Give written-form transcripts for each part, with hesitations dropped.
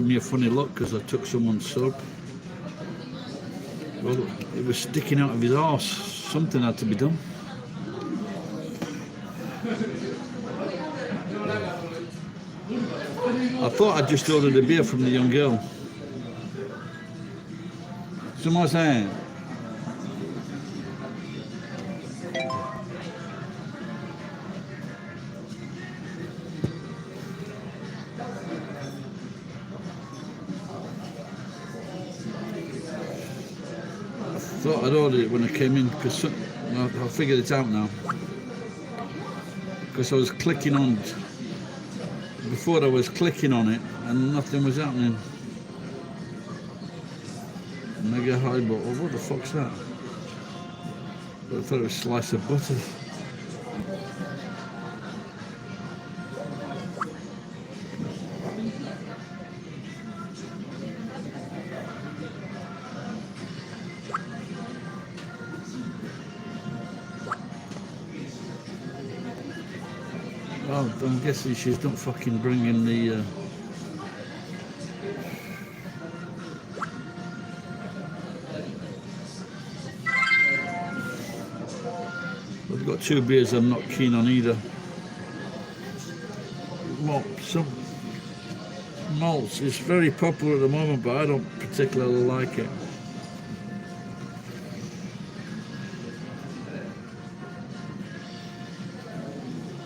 me a funny look because I took someone's soap. Well, it was sticking out of his arse. Something had to be done. I thought I'd just ordered a beer from the young girl. So what am I saying? I thought I'd ordered it when I came in because I figured it out now. Because I was clicking on, before I was clicking on it and nothing was happening. Mega high bottle, what the fuck's that? I thought it was a slice of butter. Well, I'm guessing she's not fucking bringing the I've got two beers I'm not keen on either. Well, some malts is very popular at the moment, but I don't particularly like it.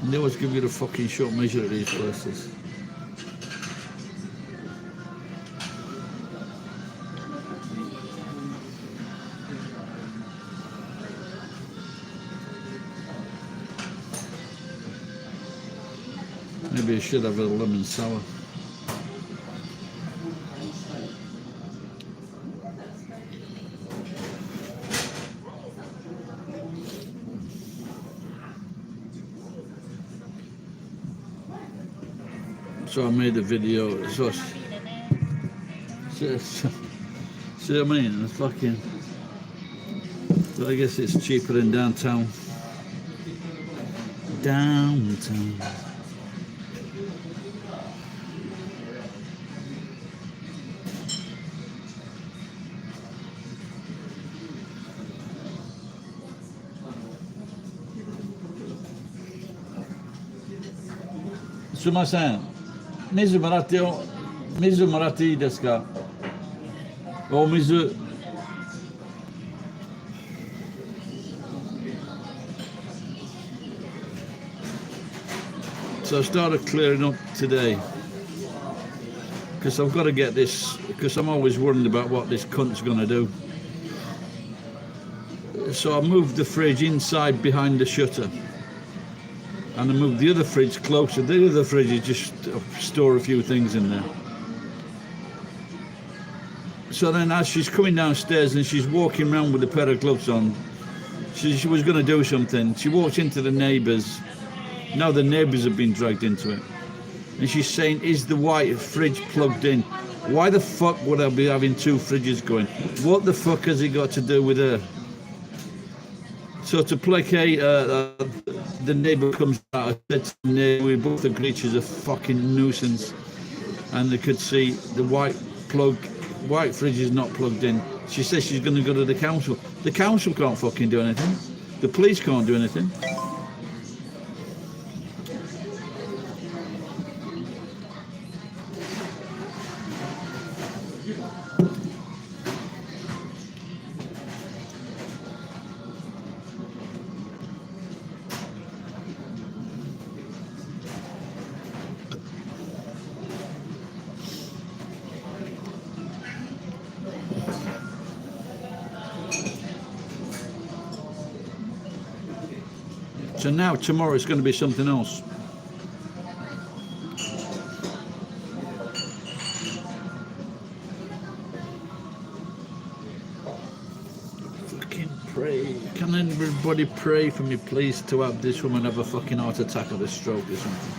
And they always give you the fucking short measure at these places. Maybe I should have a lemon sour. So I made a video. See what I mean? It's fucking. But I guess it's cheaper in downtown. Downtown. Sumasan, Mizu Marathi desu ka? Or Mizu. So I started clearing up today because I've got to get this, because I'm always worried about what this cunt's going to do. So I moved the fridge inside behind the shutter. And I moved the other fridge closer. The other fridge is just store a few things in there. So then as she's coming downstairs and she's walking around with a pair of gloves on, she was going to do something. She walks into the neighbours. Now the neighbours have been dragged into it. And she's saying, is the white fridge plugged in? Why the fuck would I be having two fridges going? What the fuck has it got to do with her? So to placate the neighbour comes out, I said to the neighbour, we both agreed she's a fucking nuisance. And they could see the white fridge is not plugged in. She says she's going to go to the council. The council can't fucking do anything. The police can't do anything. So now tomorrow it's going to be something else. Fucking pray. Can everybody pray for me, please, to have this woman have a fucking heart attack or a stroke or something?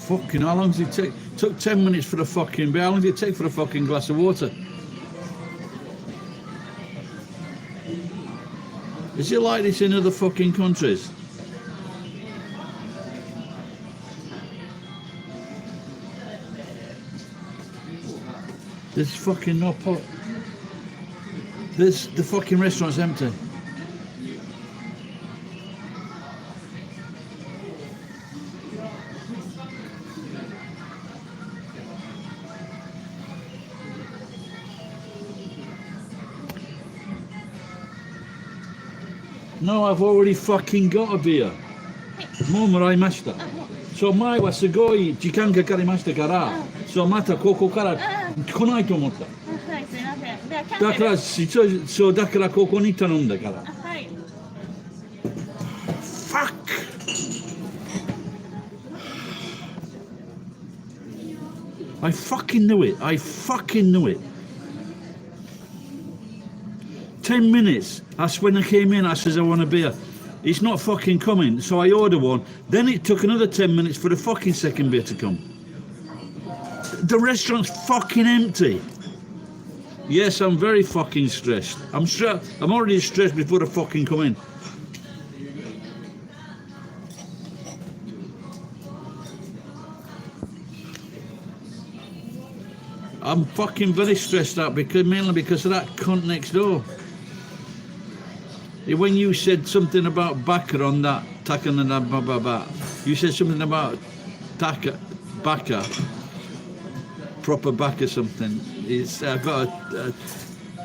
Fucking, how long does it take? Took 10 minutes for the fucking beer. How long did it take for a fucking glass of water? Is it like this in other fucking countries? There's fucking no pot. The fucking restaurant's empty. No, I've already fucking got a beer. もうもらいました。そう、前はすごい時間かかりましたから、そうまたここから来ないと思った。はい、すいません。ではキャンセル。だからそうだからここに頼んだから。はい。Fuck! I fucking knew it. I fucking knew it. 10 minutes. That's when I came in. I says I want a beer. It's not fucking coming. So I order one. Then it took another 10 minutes for the fucking second beer to come. The restaurant's fucking empty. Yes, I'm very fucking stressed. I'm already stressed before the fucking come in. I'm fucking very stressed out mainly because of that cunt next door. When you said something about Baka on that Takan and that, you said something about Baka, proper Baka something. It's I've got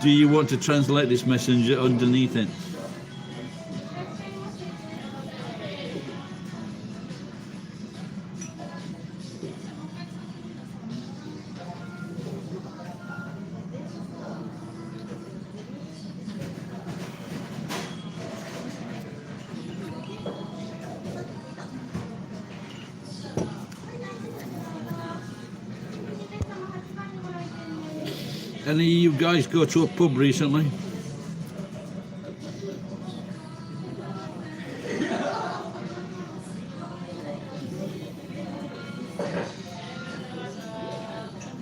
do you want to translate this message underneath it? Any of you guys go to a pub recently?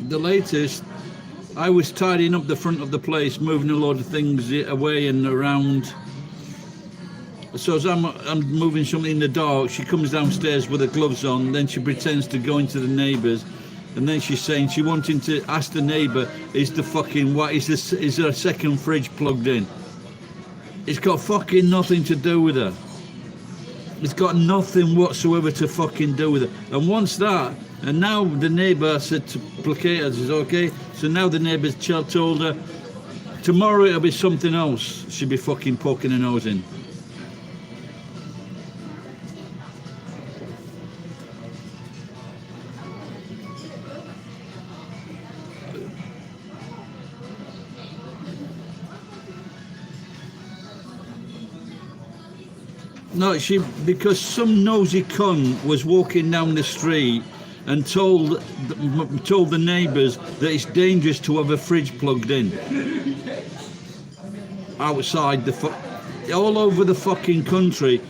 The latest, I was tidying up the front of the place, moving a load of things away and around. So as I'm moving something in the dark, she comes downstairs with her gloves on, then she pretends to go into the neighbours. And then she's saying she wanting to ask the neighbour, is there a second fridge plugged in? It's got fucking nothing to do with her. It's got nothing whatsoever to fucking do with it. And once that, and now the neighbour said to placate her, says okay. So now the neighbour's told her, tomorrow it'll be something else. She'll be fucking poking her nose in. No, because some nosy cunt was walking down the street and told the neighbours that it's dangerous to have a fridge plugged in outside all over the fucking country.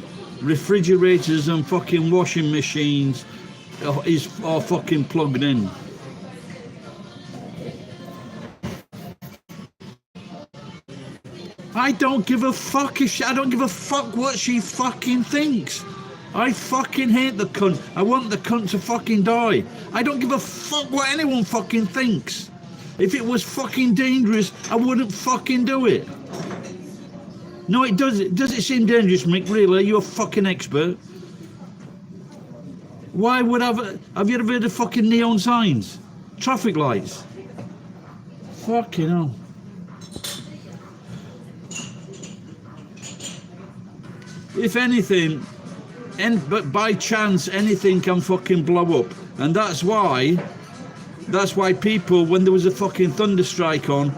Refrigerators and fucking washing machines are fucking plugged in. I don't give a fuck I don't give a fuck what she fucking thinks. I fucking hate the cunt. I want the cunt to fucking die. I don't give a fuck what anyone fucking thinks. If it was fucking dangerous, I wouldn't fucking do it. No, it does. Does it seem dangerous, Mick? Really? Are you a fucking expert? Why would have you ever heard of fucking neon signs? Traffic lights? Fucking hell. If anything, but by chance anything can fucking blow up, and that's why people, when there was a fucking thunderstrike on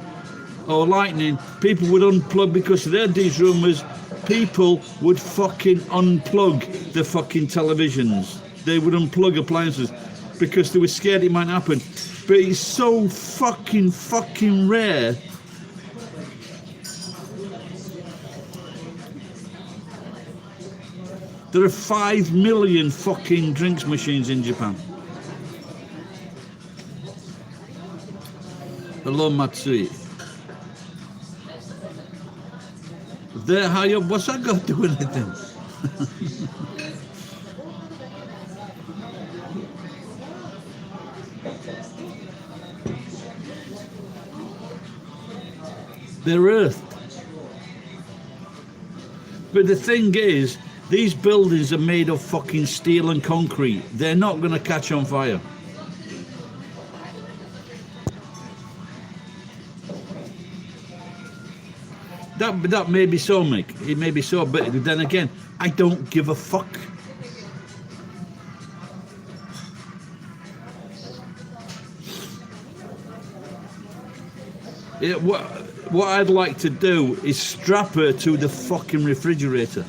or lightning, people would unplug, because they heard these rumours. People would fucking unplug the fucking televisions. They would unplug appliances because they were scared it might happen. But it's so fucking rare. There are 5 million fucking drinks machines in Japan. Hello, Matsui. They're high up. What's that got to do with anything? They're earthed. But the thing is, these buildings are made of fucking steel and concrete. They're not going to catch on fire. That may be so, Mick. It may be so, but then again, I don't give a fuck. What I'd like to do is strap her to the fucking refrigerator.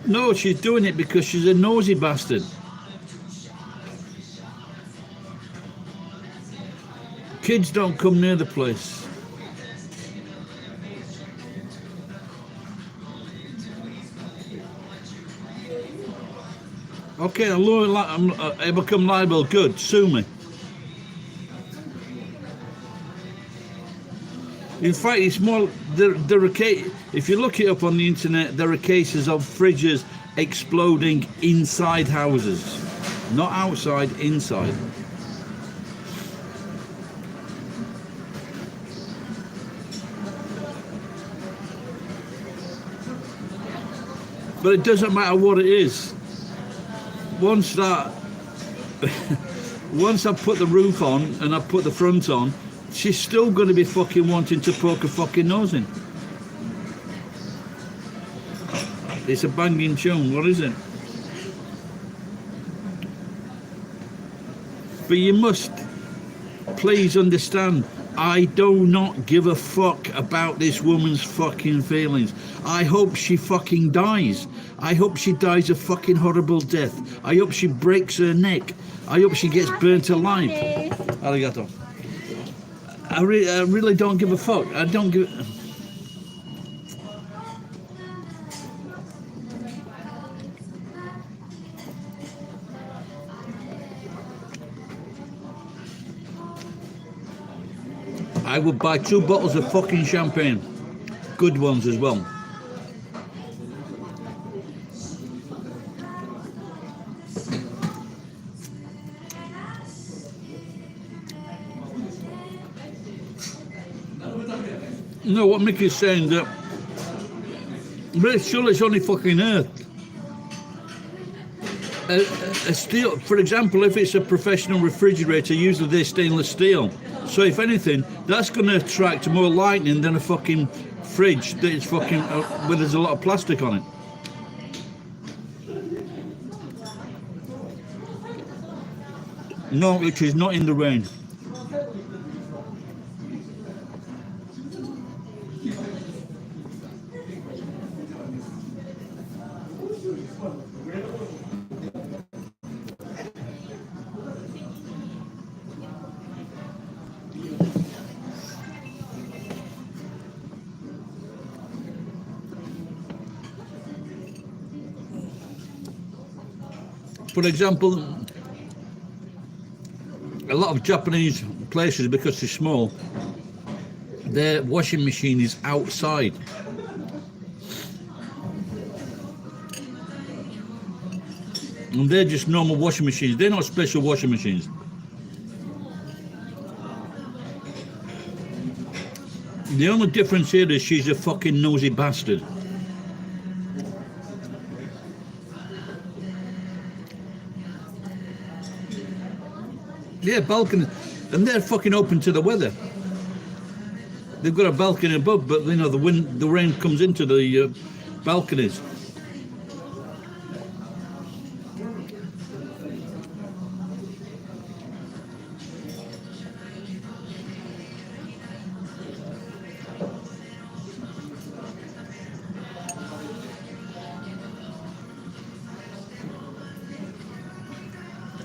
No, she's doing it because she's a nosy bastard. Kids don't come near the place. Okay, I become liable. Good, sue me. In fact, it's more. If you look it up on the internet, there are cases of fridges exploding inside houses, not outside, inside. But it doesn't matter what it is. Once I put the roof on and I put the front on, she's still going to be fucking wanting to poke her fucking nose in. It's a banging tune, what is it? But you must please understand, I do not give a fuck about this woman's fucking feelings. I hope she fucking dies. I hope she dies a fucking horrible death. I hope she breaks her neck. I hope she gets burnt alive. Arigato. I really don't give a fuck. I don't give. I would buy 2 bottles of fucking champagne, good ones as well. No, what Mickey's saying that really surely it's only fucking earth. A steel, for example, if it's a professional refrigerator, usually they're stainless steel. So if anything, that's going to attract more lightning than a fucking fridge that is fucking where there's a lot of plastic on it. No, which is not in the rain. For example, a lot of Japanese places, because they're small, their washing machine is outside. And they're just normal washing machines. They're not special washing machines. The only difference here is she's a fucking nosy bastard. Yeah, balcony, and they're fucking open to the weather. They've got a balcony above, but you know the rain comes into the balconies.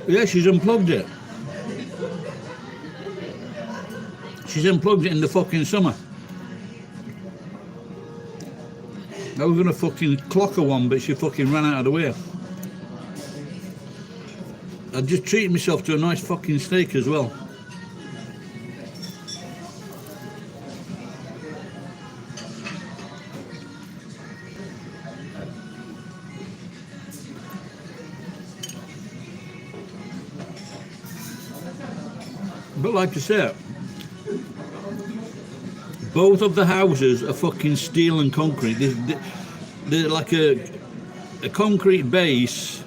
Yeah, she's unplugged it. She's unplugged it in the fucking summer. I was gonna fucking clock her one, but she fucking ran out of the way. I just treated myself to a nice fucking steak as well. But like I said, both of the houses are fucking steel and concrete. They're like a concrete base,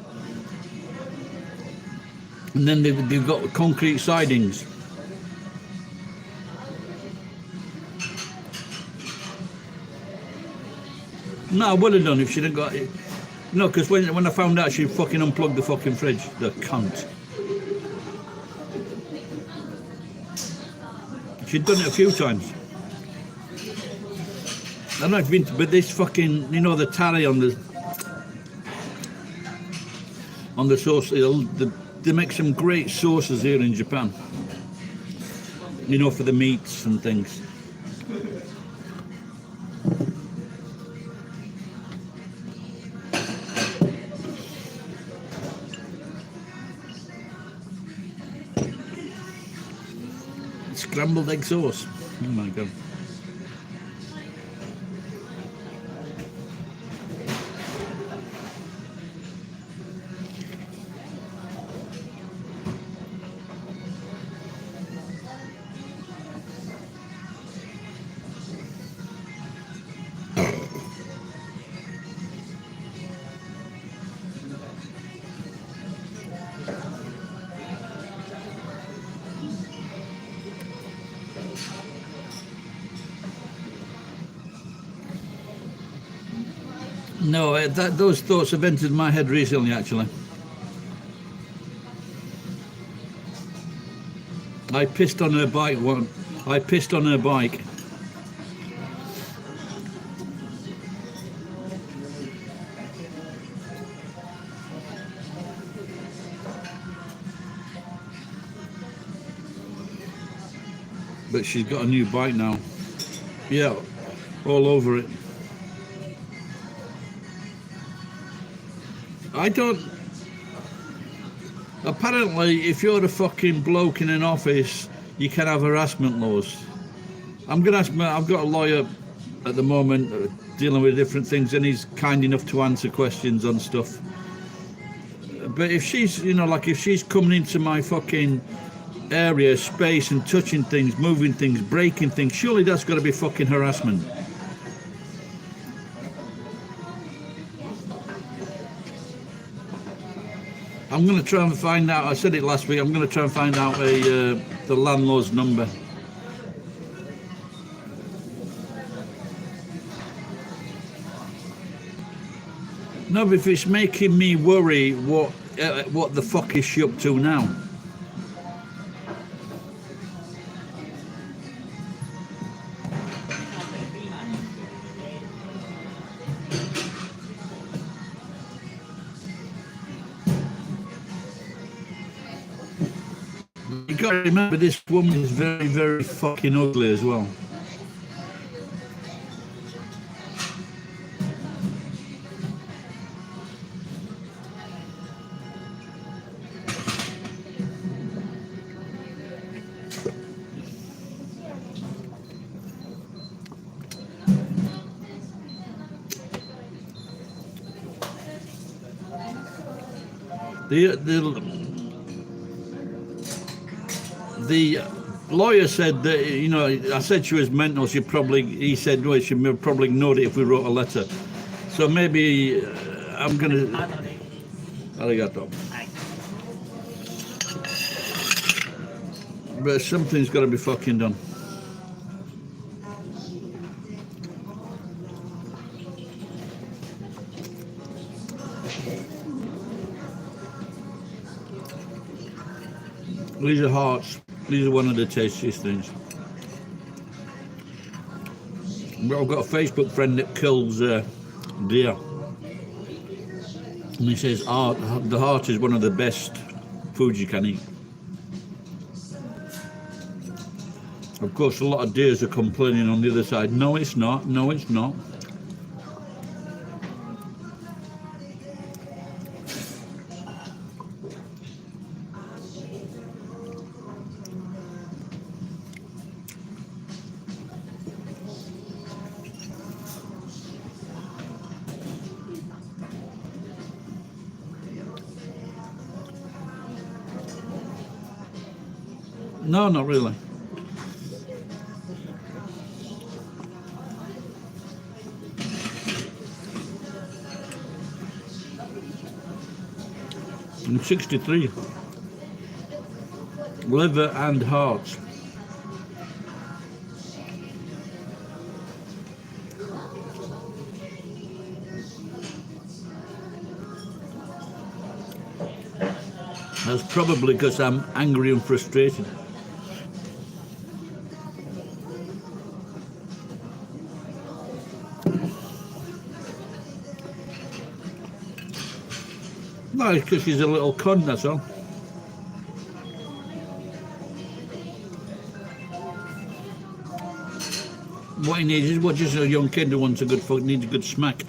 and then they've got concrete sidings. No, I would have done if she'd have got it. No, because when I found out she fucking unplugged the fucking fridge, the cunt. She'd done it a few times. I don't know if you've been to, but this fucking, you know, the tare on the sauce, they make some great sauces here in Japan. You know, for the meats and things. Scrambled egg sauce. Oh my god. No, those thoughts have entered my head recently, actually. I pissed on her bike once. I pissed on her bike. But she's got a new bike now. Yeah, all over it. I don't. Apparently, if you're a fucking bloke in an office, you can have harassment laws. I'm gonna ask. I've got a lawyer at the moment dealing with different things, and he's kind enough to answer questions on stuff. But if she's, you know, like if she's coming into my fucking area, space, and touching things, moving things, breaking things, surely that's got to be fucking harassment. I'm going to try and find out, I said it last week, I'm going to try and find out the landlord's number. No, but if it's making me worry, what the fuck is she up to now? You got to remember, this woman is very, very fucking ugly as well. The lawyer said that, you know, I said she was mental. He said, well, she probably ignored it if we wrote a letter. So maybe I'm gonna. Arigato. But something's got to be fucking done. These are hearts. These are one of the tastiest things. I've got a Facebook friend that kills deer. And he says the heart is one of the best food you can eat. Of course, a lot of deers are complaining on the other side. No, it's not. No, it's not. No, not really. I'm 63. Liver and hearts. That's probably because I'm angry and frustrated. No, it's because she's a little cunt, that's all. What he needs is just a young kid who wants a good fuck, needs a good smack.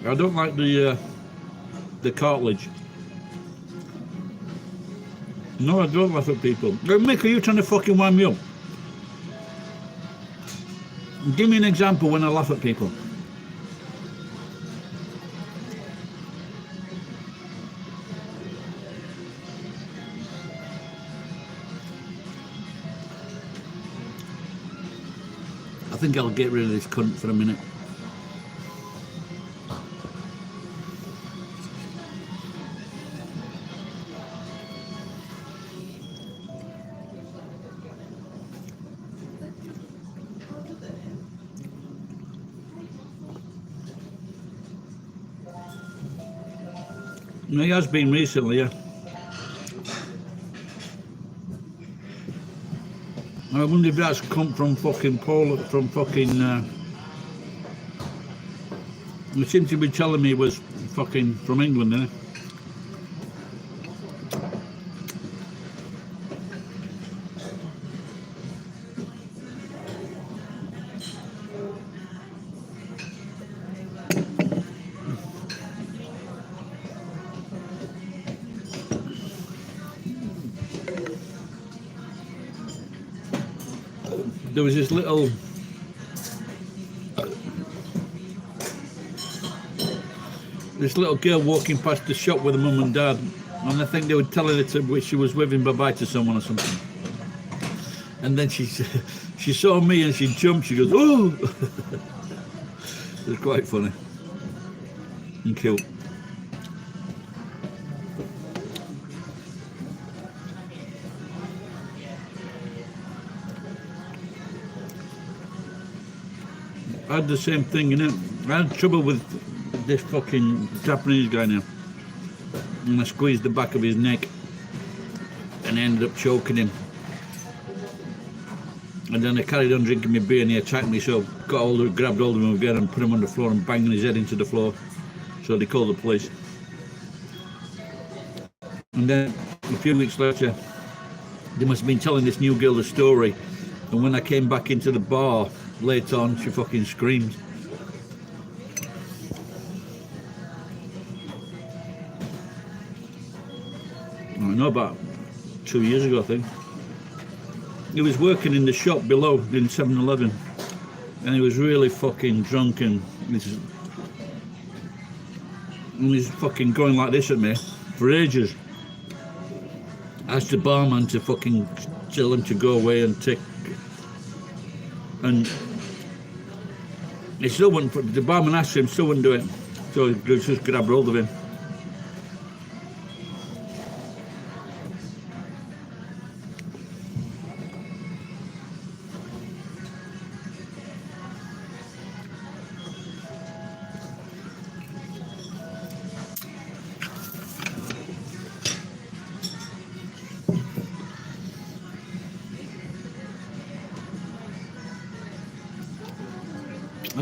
I don't like the cartilage. No, I don't laugh at people. Hey, Mick, are you trying to fucking wind me up? Give me an example when I laugh at people. I think I'll get rid of this cunt for a minute. He has been recently, yeah. I wonder if that's come from fucking Poland, from fucking... he seemed to be telling me it was fucking from England, innit? There was this little girl walking past the shop with her mum and dad, and I think they were telling her to she was waving bye-bye to someone or something. And then she saw me and she jumped. She goes, "Oh!" It was quite funny and cute. I had the same thing, you know. I had trouble with this fucking Japanese guy now. And I squeezed the back of his neck and I ended up choking him. And then I carried on drinking my beer and he attacked me, so grabbed hold of him again and put him on the floor and banging his head into the floor. So they called the police. And then a few weeks later, they must have been telling this new girl the story. And when I came back into the bar later on, she fucking screamed. I know, about 2 years ago, I think. He was working in the shop below in 7-Eleven, and he was really fucking drunk, and he's fucking going like this at me for ages. Asked the barman to fucking tell him to go away and take, and he still wouldn't. The barman asked him, still wouldn't do it. So he just grabbed hold of him.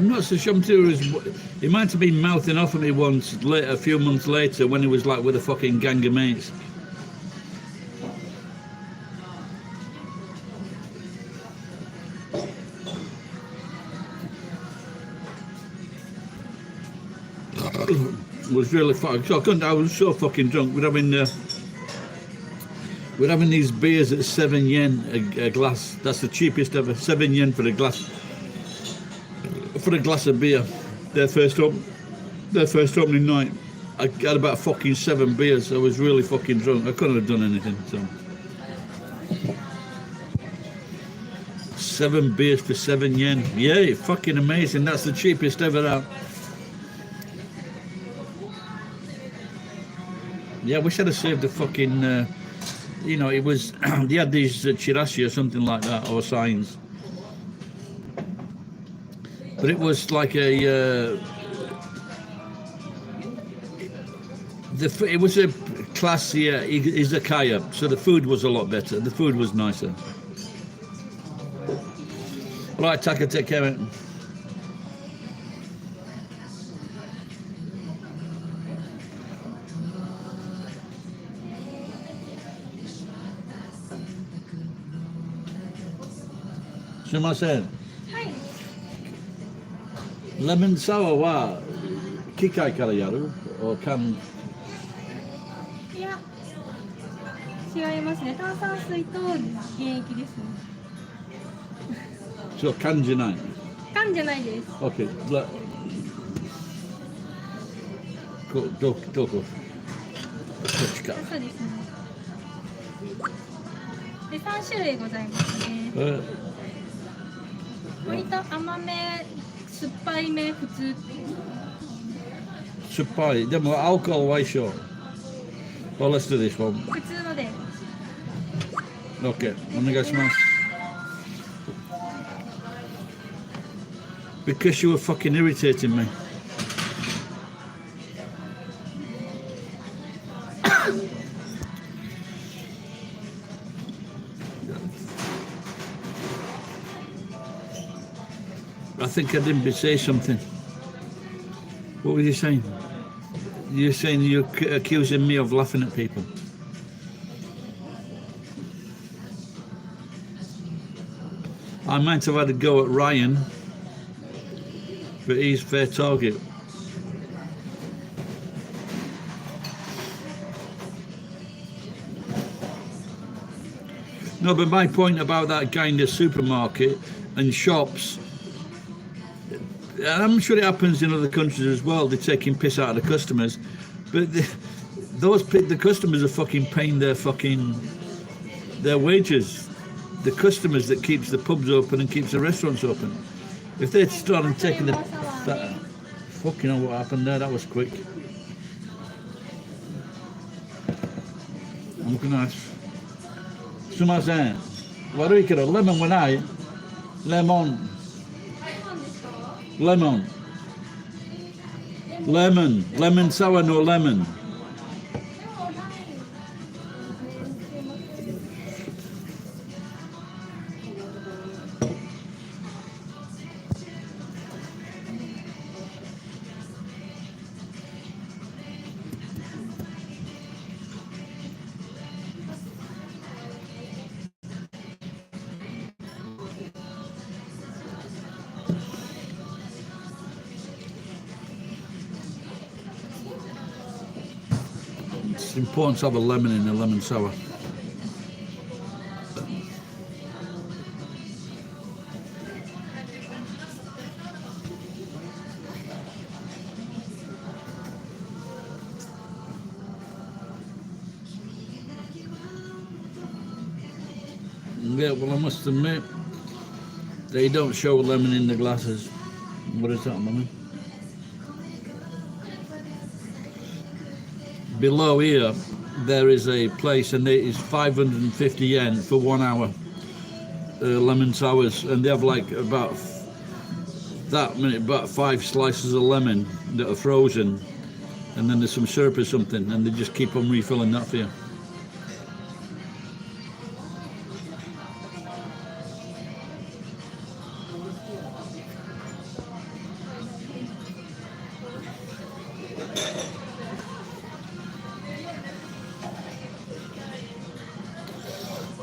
I'm not so sure. He might have been mouthing off at me once, later, a few months later, when he was like with a fucking gang of mates. It was really fucking. So I was so fucking drunk. We're having these beers at 7 yen a glass. That's the cheapest ever. 7 yen for a glass. For a glass of beer. Their first opening night. I had about fucking 7 beers. I was really fucking drunk. I couldn't have done anything. So 7 beers for 7 yen. Yeah, fucking amazing. That's the cheapest ever out. Yeah, I wish I'd have saved the fucking, it was, they had these chirashi or something like that, or signs. But it was like it was a classier izakaya, so the food was a lot better. The food was nicer. Right, Taka, take care of it. Sumimasen. はい。 Lemon sour は機械からやる or can いや、違いますね。炭酸水と原液ですね。 so can じゃない缶じゃないです。 OK どこどっちかそうですね。で、3種類ございますね。割と甘め、酸っぱいめ、普通。酸っぱいでもアルコールは一緒 well let's do this one 普通ので。 OK お願いします because you were fucking irritating me I think I didn't say something. What were you saying? You're saying you're accusing me of laughing at people. I might have had a go at Ryan, but he's fair target. No, but my point about that guy in the supermarket and shops, and I'm sure it happens in other countries as well, they're taking piss out of the customers, but the customers are fucking paying their wages. The customers that keeps the pubs open and keeps the restaurants open. If they started taking fucking hell, what happened there? That was quick. I'm looking nice. すみません。悪いけどレモンはない。レモン。レモン。レモン。レモンサワーのレモン。It's important to have a lemon in a lemon sour. Yeah, well, I must admit, they don't show lemon in the glasses. What is that, Mummy? Below here, there is a place, and it is 550 yen for 1 hour. Lemon sours, and they have like about 5 slices of lemon that are frozen, and then there's some syrup or something, and they just keep on refilling that for you.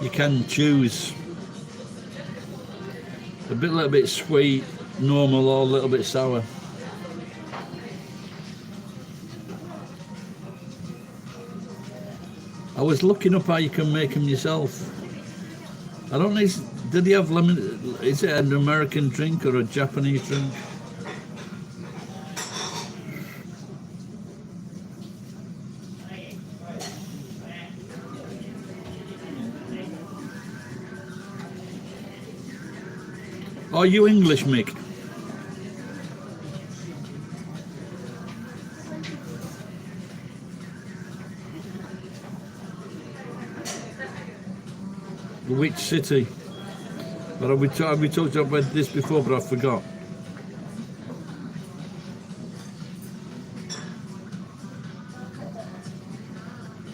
You can choose a little bit sweet, normal, or a little bit sour. I was looking up how you can make them yourself. I don't know, did they have lemon? Is it an American drink or a Japanese drink? Are you English, Mick? Which city? But we talked about this before, but I forgot.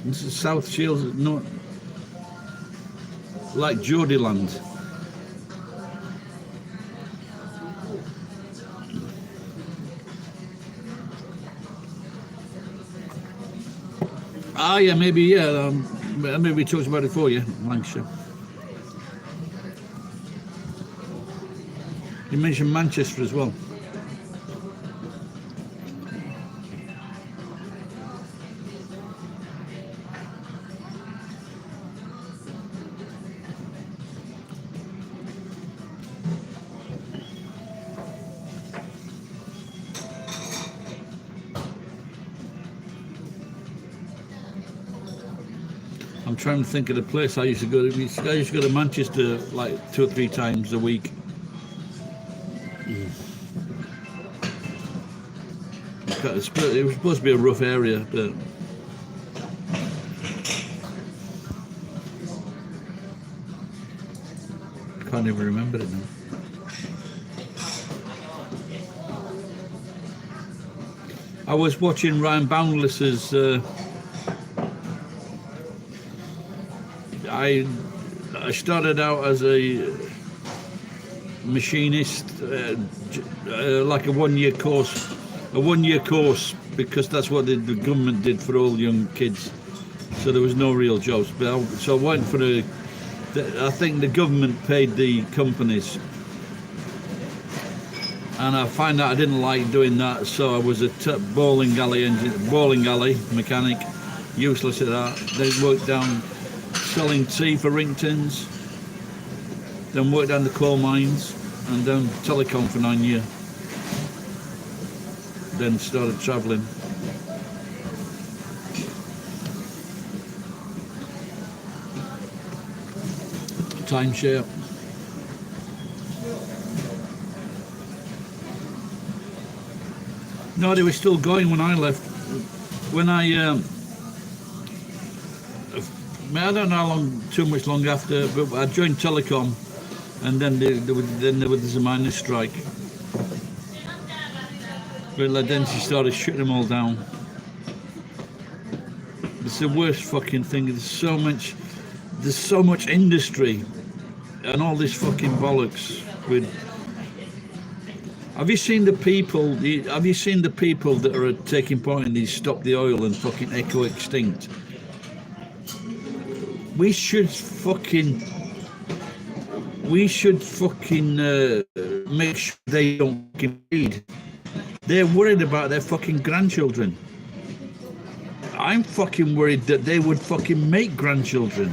This is South Shields, no, like Geordieland. Ah, yeah, maybe, yeah. Maybe we talked about it before, yeah, Lancashire. You mentioned Manchester as well. I'm trying to think of the place I used to go to. I used to go to Manchester like 2 or 3 times a week. It was supposed to be a rough area, but I can't even remember it now. I was watching Ryan Boundless's. I started out as a machinist, like a 1 year course. A 1 year course, because that's what the government did for all young kids, so there was no real jobs. But so I went for I think the government paid the companies, and I found out I didn't like doing that, so I was a bowling alley mechanic, useless at that. Then worked down selling tea for ringtones, then worked down the coal mines, and done telecom for 9 years. Then started travelling. Timeshare. No, they were still going when I left. When I don't know how long, too much long after, but I joined Telecom, and then there was a miners' strike. But then she started shutting them all down. It's the worst fucking thing. There's so much industry, and all this fucking bollocks. Have you seen the people? Have you seen the people that are taking part in these Stop the Oil and fucking Eco Extinct? We should fucking make sure they don't fucking bleed. They're worried about their fucking grandchildren. I'm fucking worried that they would fucking make grandchildren.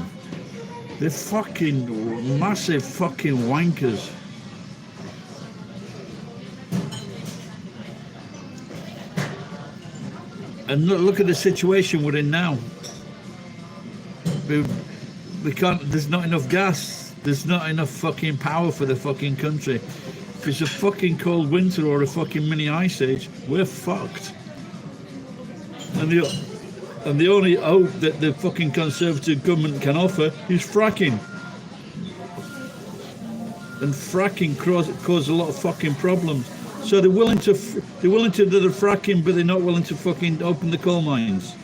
They're fucking massive fucking wankers. And look at the situation we're in now. We can't, there's not enough gas. There's not enough fucking power for the fucking country. If it's a fucking cold winter or a fucking mini ice age, we're fucked. And the only hope that the fucking Conservative government can offer is fracking. And fracking causes a lot of fucking problems. So they're willing to do the fracking, but they're not willing to fucking open the coal mines.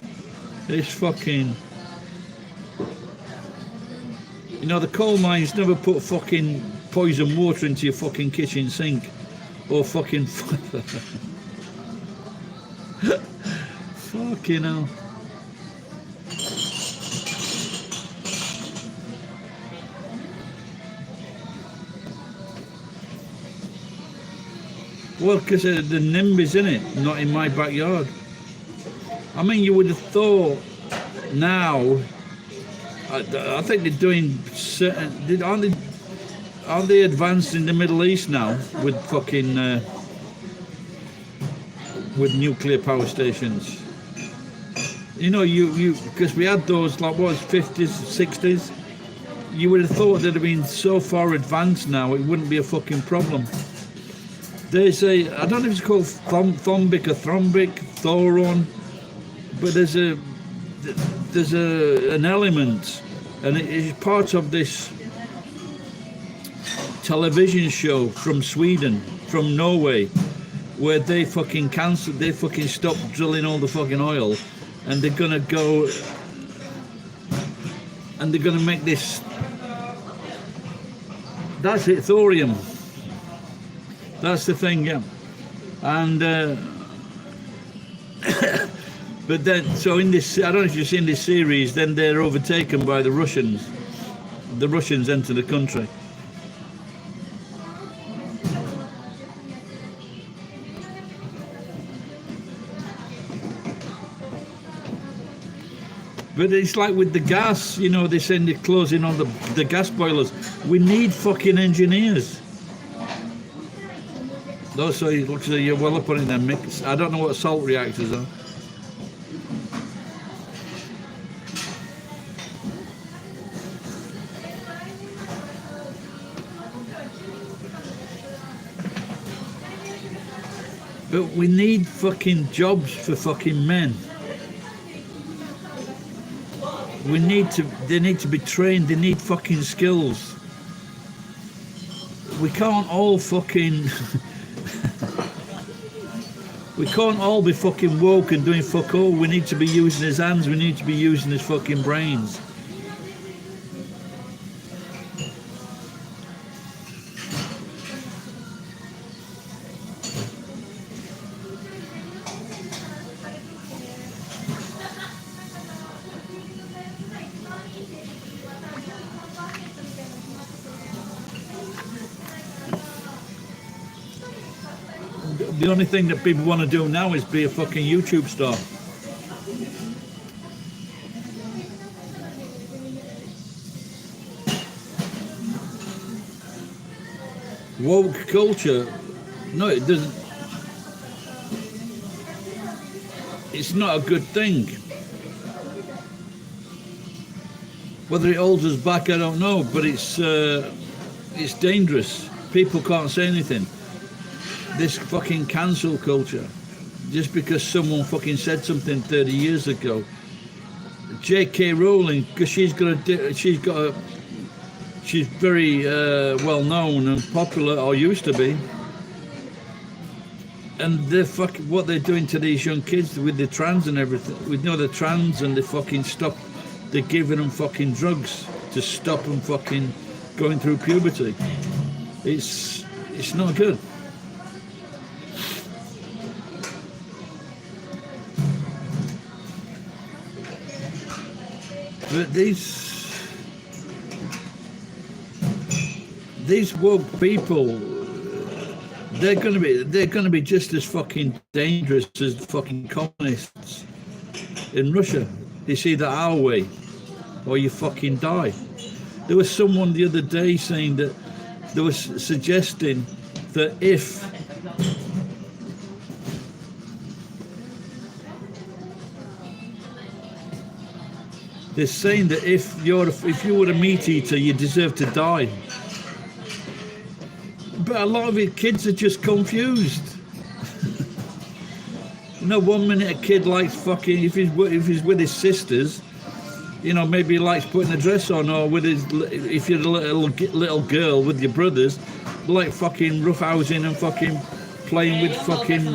It's fucking. You know, the coal mines never put fucking poison water into your fucking kitchen sink, or fucking. Fucking hell. Well, because of the NIMBYs, innit? Not in my backyard. I mean, you would have thought now. I think they're doing certain. Aren't they advanced in the Middle East now with fucking with nuclear power stations? You know, you because we had those like what was 50s, 60s. You would have thought they'd have been so far advanced now, it wouldn't be a fucking problem. There's a, I don't know if it's called Thombic or Thrombic, Thoron, but there's an element, and it is part of this television show from Sweden, from Norway, where they fucking cancelled, they fucking stopped drilling all the fucking oil, and they're gonna go, and they're gonna make this, that's it, thorium. That's the thing, yeah. And but then, so in this, I don't know if you've seen this series, then they're overtaken by the Russians. The Russians enter the country. But it's like with the gas, you know, they saying they're closing on the gas boilers. We need fucking engineers. Also, it looks like you're well up on it then, Mick. I don't know what salt reactors are. But we need fucking jobs for fucking men. We need to, they need to be trained, they need fucking skills. We can't all fucking, we can't all be fucking woke and doing fuck all. We need to be using his hands, we need to be using his fucking brains. The only thing that people want to do now is be a fucking YouTube star. Woke culture, no, it doesn't. It's not a good thing. Whether it holds us back, I don't know, but it's dangerous. People can't say anything. This fucking cancel culture, just because someone fucking said something 30 years ago. J.K. Rowling, because she's very well known and popular, or used to be, and what they're doing to these young kids with the trans and everything. We know the trans, and they're giving them fucking drugs to stop them fucking going through puberty. It's not good. But these woke people, they're gonna be just as fucking dangerous as the fucking communists in Russia. It's either our way or you fucking die. There was someone the other day saying that there was suggesting that if they're saying that if you were a meat eater, you deserve to die. But a lot of it, kids are just confused. You know, 1 minute a kid likes fucking, if he's with his sisters, you know, maybe he likes putting a dress on, or with if you're a little girl with your brothers, like fucking roughhousing and fucking playing with fucking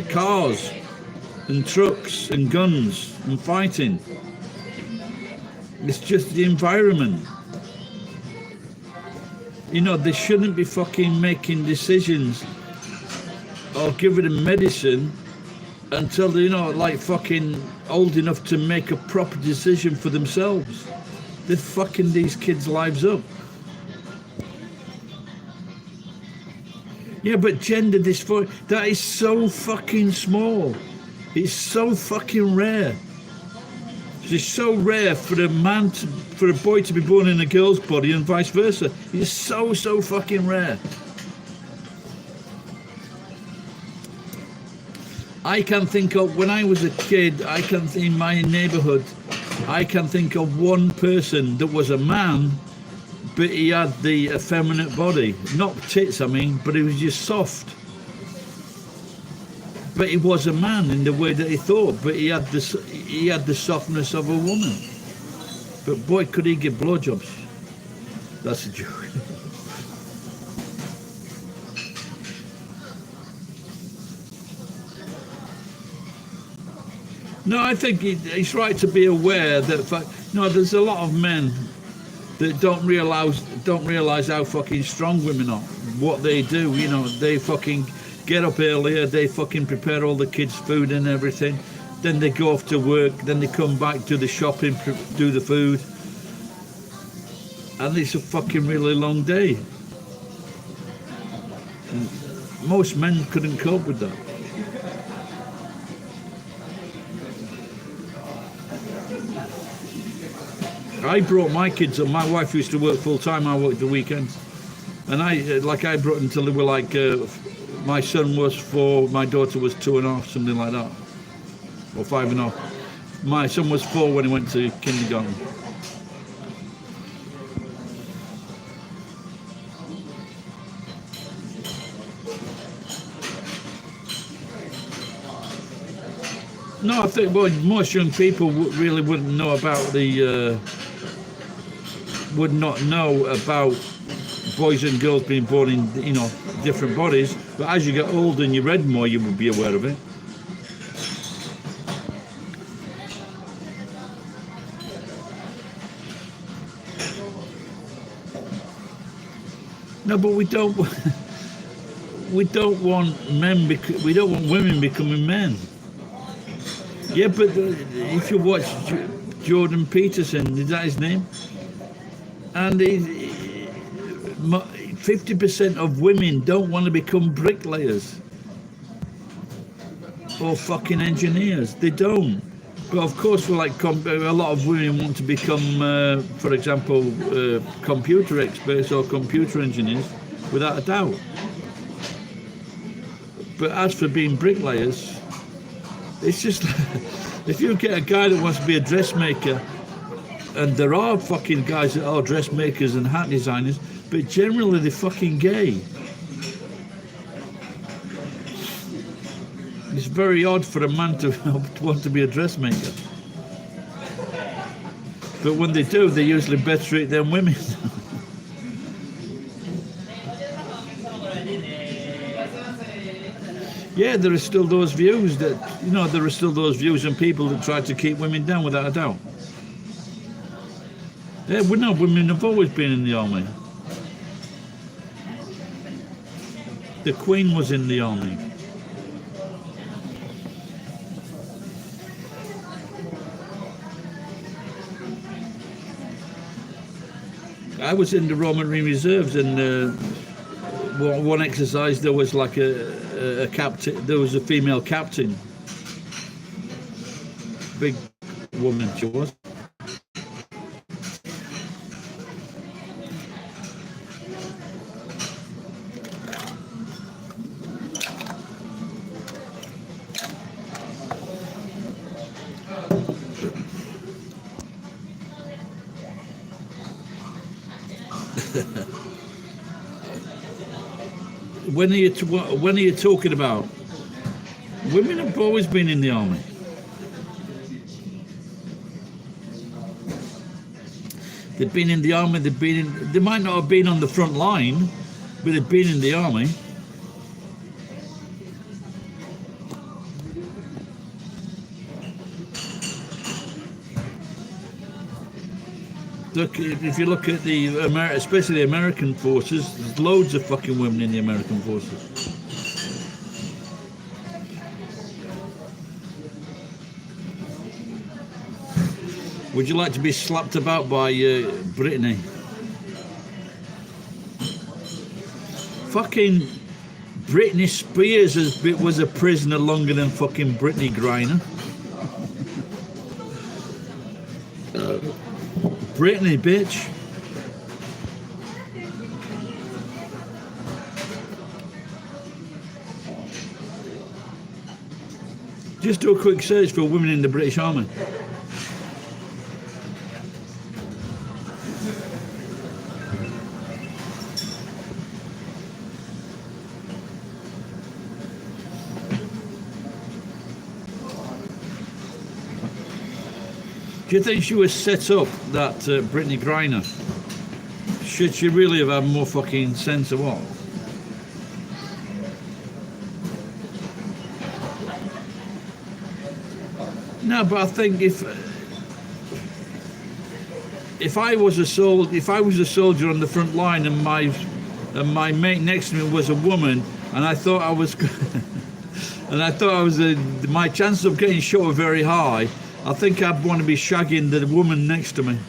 cars and trucks and guns and fighting. It's just the environment. You know, they shouldn't be fucking making decisions or giving them medicine until they're, you know, like fucking old enough to make a proper decision for themselves. They're fucking these kids' lives up. Yeah, but gender dysphoria, that is so fucking small. It's so fucking rare. It's so rare for for a boy to be born in a girl's body and vice versa. It's so fucking rare. I can think of, when I was a kid, in my neighbourhood, I can think of one person that was a man, but he had the effeminate body. Not tits, I mean, but he was just soft. But he was a man in the way that he thought, but he had the softness of a woman. But boy, could he give blowjobs. That's a joke. No, I think it's right to be aware that there's a lot of men that don't realize how fucking strong women are. What they do, they fucking get up earlier, they fucking prepare all the kids' food and everything. Then they go off to work, then they come back, do the shopping, do the food. And it's a fucking really long day. And most men couldn't cope with that. I brought my kids up. My wife used to work full time. I worked the weekends, and I brought them till they were my son was 4, my daughter was 2.5, something like that, or 5.5. My son was 4 when he went to kindergarten. No, I think most young people really wouldn't know about would not know about boys and girls being born in different bodies, but as you get older and you read more, you would be aware of it. No, but we don't want we don't want women becoming men. Yeah, but if you watch Jordan Peterson, is that his name? And 50% of women don't want to become bricklayers or fucking engineers. They don't. But of course, a lot of women want to become, for example, computer experts or computer engineers, without a doubt. But as for being bricklayers, it's just if you get a guy that wants to be a dressmaker, and there are fucking guys that are dressmakers and hat designers, but generally they're fucking gay. It's very odd for a man to want to be a dressmaker. But when they do, they're usually better at it than women. Yeah, there are still those views and people that try to keep women down, without a doubt. Yeah, women have always been in the army. The Queen was in the army. I was in the Roman Marine Reserves, and one exercise there was like a captain. There was a female captain, big woman she was. When are you talking about? Women have always been in the army. They've been in the army. They might not have been on the front line, but they've been in the army. Look, if you look at especially the American forces, there's loads of fucking women in the American forces. Would you like to be slapped about by Brittany? Fucking Britney Spears was a prisoner longer than fucking Brittany Griner. Britney, bitch. Just do a quick search for women in the British Army. Do you think she was set up, that Brittany Griner? Should she really have had more fucking sense of what? No, but I think if I was a soldier on the front line and my mate next to me was a woman, and I thought I was my chances of getting shot were very high, I think I'd want to be shagging the woman next to me.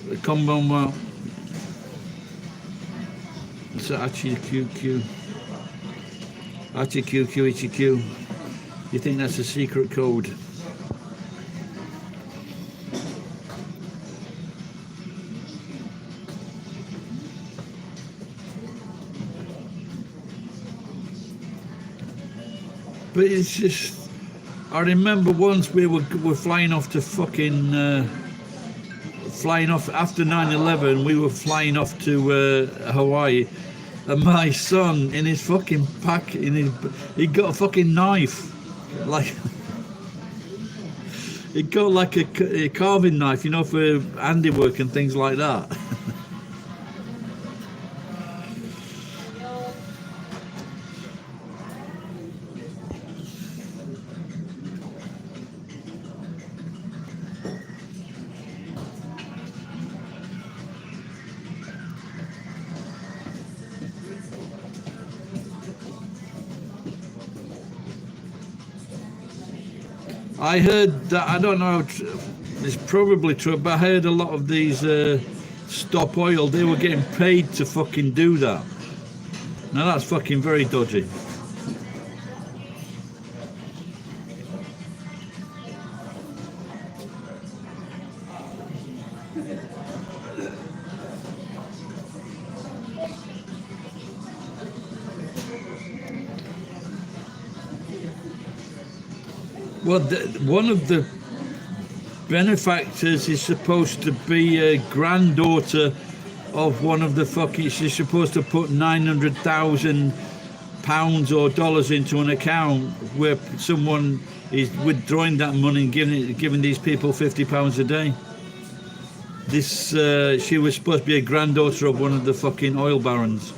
The Commonwealth. It's actually QQ. RTQQHQ. You think that's a secret code? But it's just, I remember once we were flying off to fucking, flying off after 9/11, we were flying off to Hawaii. And my son, in his fucking pack, he got a fucking knife, like he got like a carving knife, you know, for handiwork and things like that. I heard that, I don't know, it's probably true, but I heard a lot of these Stop Oil, they were getting paid to fucking do that. Now that's fucking very dodgy. Well, one of the benefactors is supposed to be a granddaughter of one of the fucking. She's supposed to put £900,000 or dollars into an account where someone is withdrawing that money and giving these people £50 a day. This she was supposed to be a granddaughter of one of the fucking oil barons.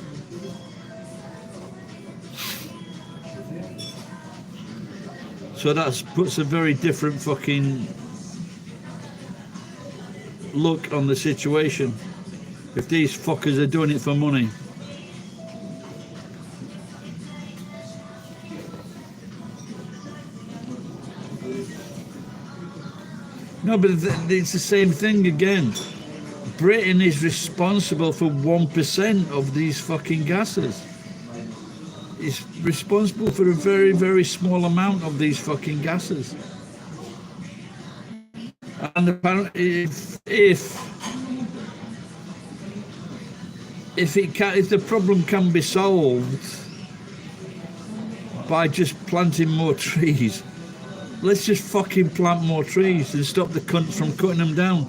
So that puts a very different fucking look on the situation. If these fuckers are doing it for money. No, but it's the same thing again. Britain is responsible for 1% of these fucking gases. Is responsible for a very, very small amount of these fucking gases. And apparently, if the problem can be solved by just planting more trees, let's just fucking plant more trees and stop the cunts from cutting them down.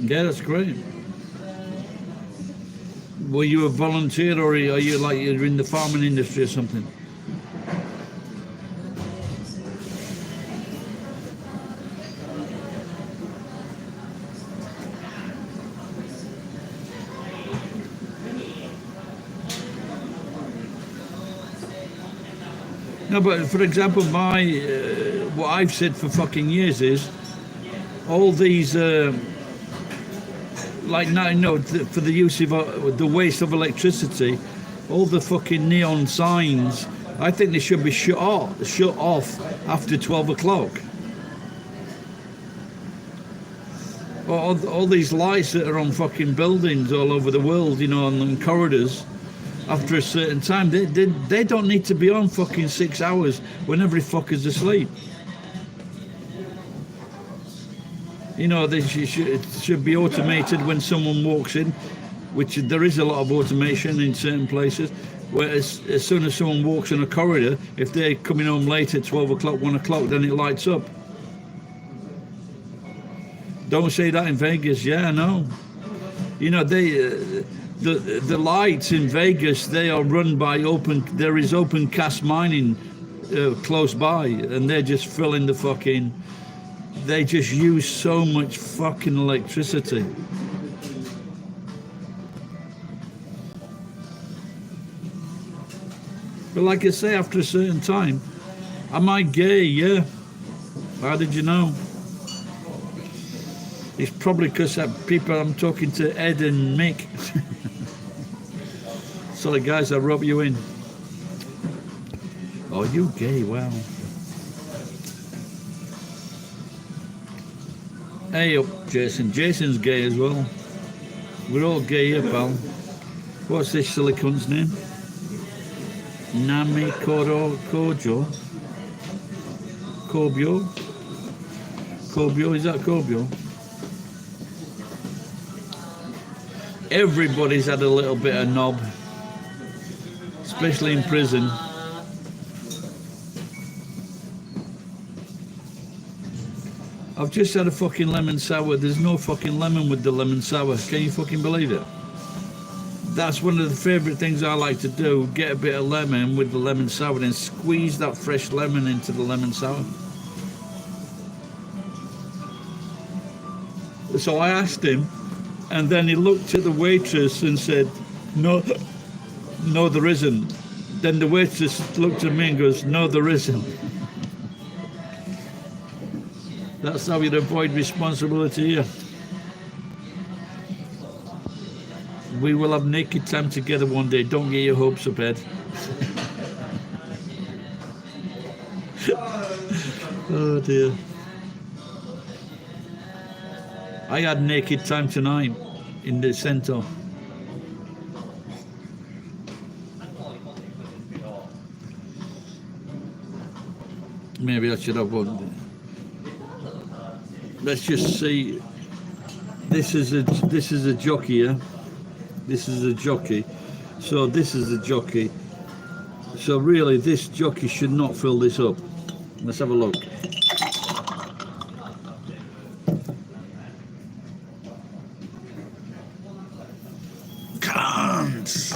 Yeah, that's great. Were you a volunteer, or are you like you're in the farming industry or something? No, but for example, my what I've said for fucking years is all these like now, for the use of the waste of electricity, all the fucking neon signs. I think they should be shut off after 12 o'clock. All these lights that are on fucking buildings all over the world, you know, on them corridors. After a certain time, they don't need to be on fucking 6 hours when every fucker's asleep. You know, it should be automated when someone walks in, which there is a lot of automation in certain places, where as soon as someone walks in a corridor, if they're coming home late at 12 o'clock, 1 o'clock, then it lights up. Don't say that in Vegas, yeah, I know. You know, the lights in Vegas, they are run by there is open cast mining close by, and they're just filling the fucking, they just use so much fucking electricity. But like I say, after a certain time, am I gay? Yeah. How did you know? It's probably because people, I'm talking to Ed and Mick. Sorry guys, I rub you in. Oh, you gay, wow. Hey up, Jason. Jason's gay as well. We're all gay here, pal. What's this silly cunt's name? Nami Kojo? Kobyo, is that Kobyo? Everybody's had a little bit of knob, especially in prison. I've just had a fucking lemon sour. There's no fucking lemon with the lemon sour. Can you fucking believe it? That's one of the favourite things I like to do. Get a bit of lemon with the lemon sour and squeeze that fresh lemon into the lemon sour. So I asked him, and then he looked at the waitress and said, no, there isn't. Then the waitress looked at me and goes, no, there isn't. That's how you'd avoid responsibility here. We will have naked time together one day. Don't get your hopes up, Ed. Oh dear. I had naked time tonight in the centre. Maybe I should have one. Let's just see. This is a jockey, yeah? This is a jockey. So this is a jockey. So really this jockey should not fill this up. Let's have a look. Can't.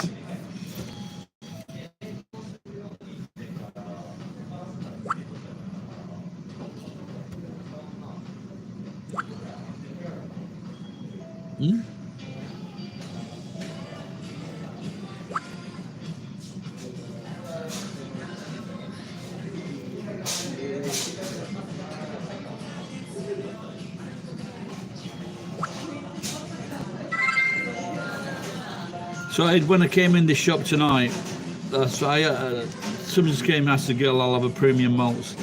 Hmm? So when I came in the shop tonight, someone just came and asked the girl, I'll have a premium malts.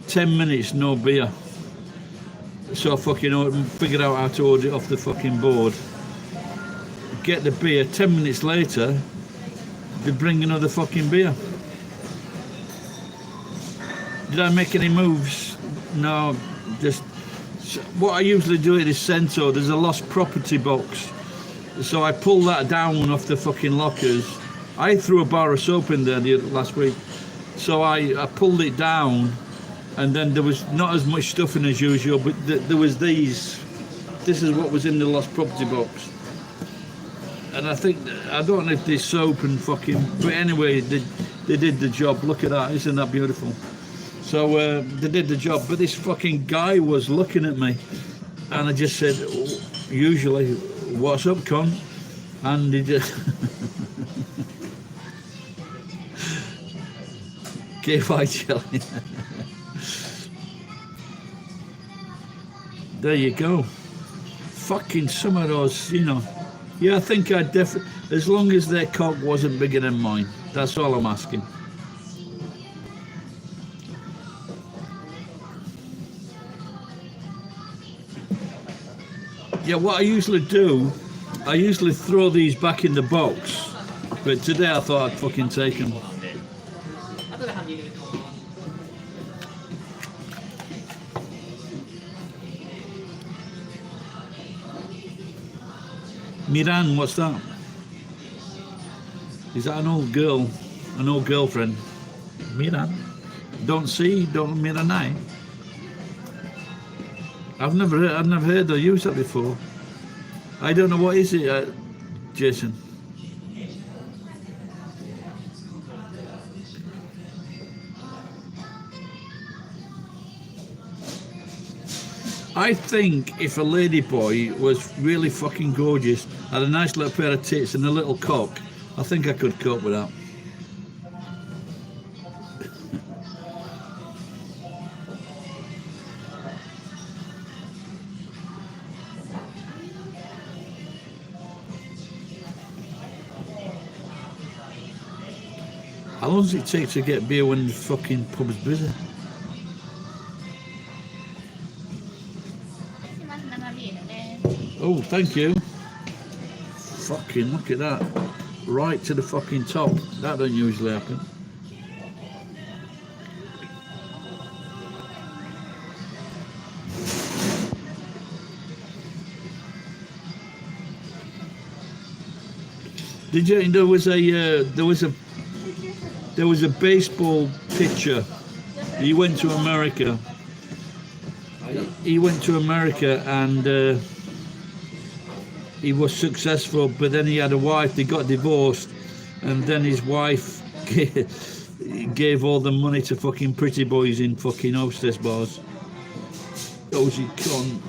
10 minutes, no beer. So I fucking figured out how to order it off the fucking board. Get the beer, 10 minutes later, they bring another fucking beer. Did I make any moves? No, just what I usually do at this centre, there's a lost property box. So I pulled that down off the fucking lockers. I threw a bar of soap in there last week. So I pulled it down, and then there was not as much stuff in as usual, but there was these this is what was in the lost property box. And I don't know if there's soap and fucking, but anyway, they did the job. Look at that, isn't that beautiful? So they did the job, but this fucking guy was looking at me, and I just said, usually, what's up, con? And he just gave eye jelly. There you go. Fucking some of those, you know. Yeah, I think I'd definitely, as long as their cock wasn't bigger than mine. That's all I'm asking. Yeah, what I usually do, I usually throw these back in the box. But today I thought I'd fucking take them. Miran, what's that? Is that an old girl, an old girlfriend? Miran, don't Miranai. I've never heard or used that before. I don't know what is it, Jason. I think if a lady boy was really fucking gorgeous, had a nice little pair of tits and a little cock, I think I could cope with that. How long does it take to get beer when the fucking pub's busy? Oh, thank you. Fucking look at that. Right to the fucking top. That don't usually happen. Did you? There was a baseball pitcher. He went to America. He went to America and he was successful, but then he had a wife. They got divorced, and then his wife gave all the money to fucking pretty boys in fucking hostess bars. Dozy cunt.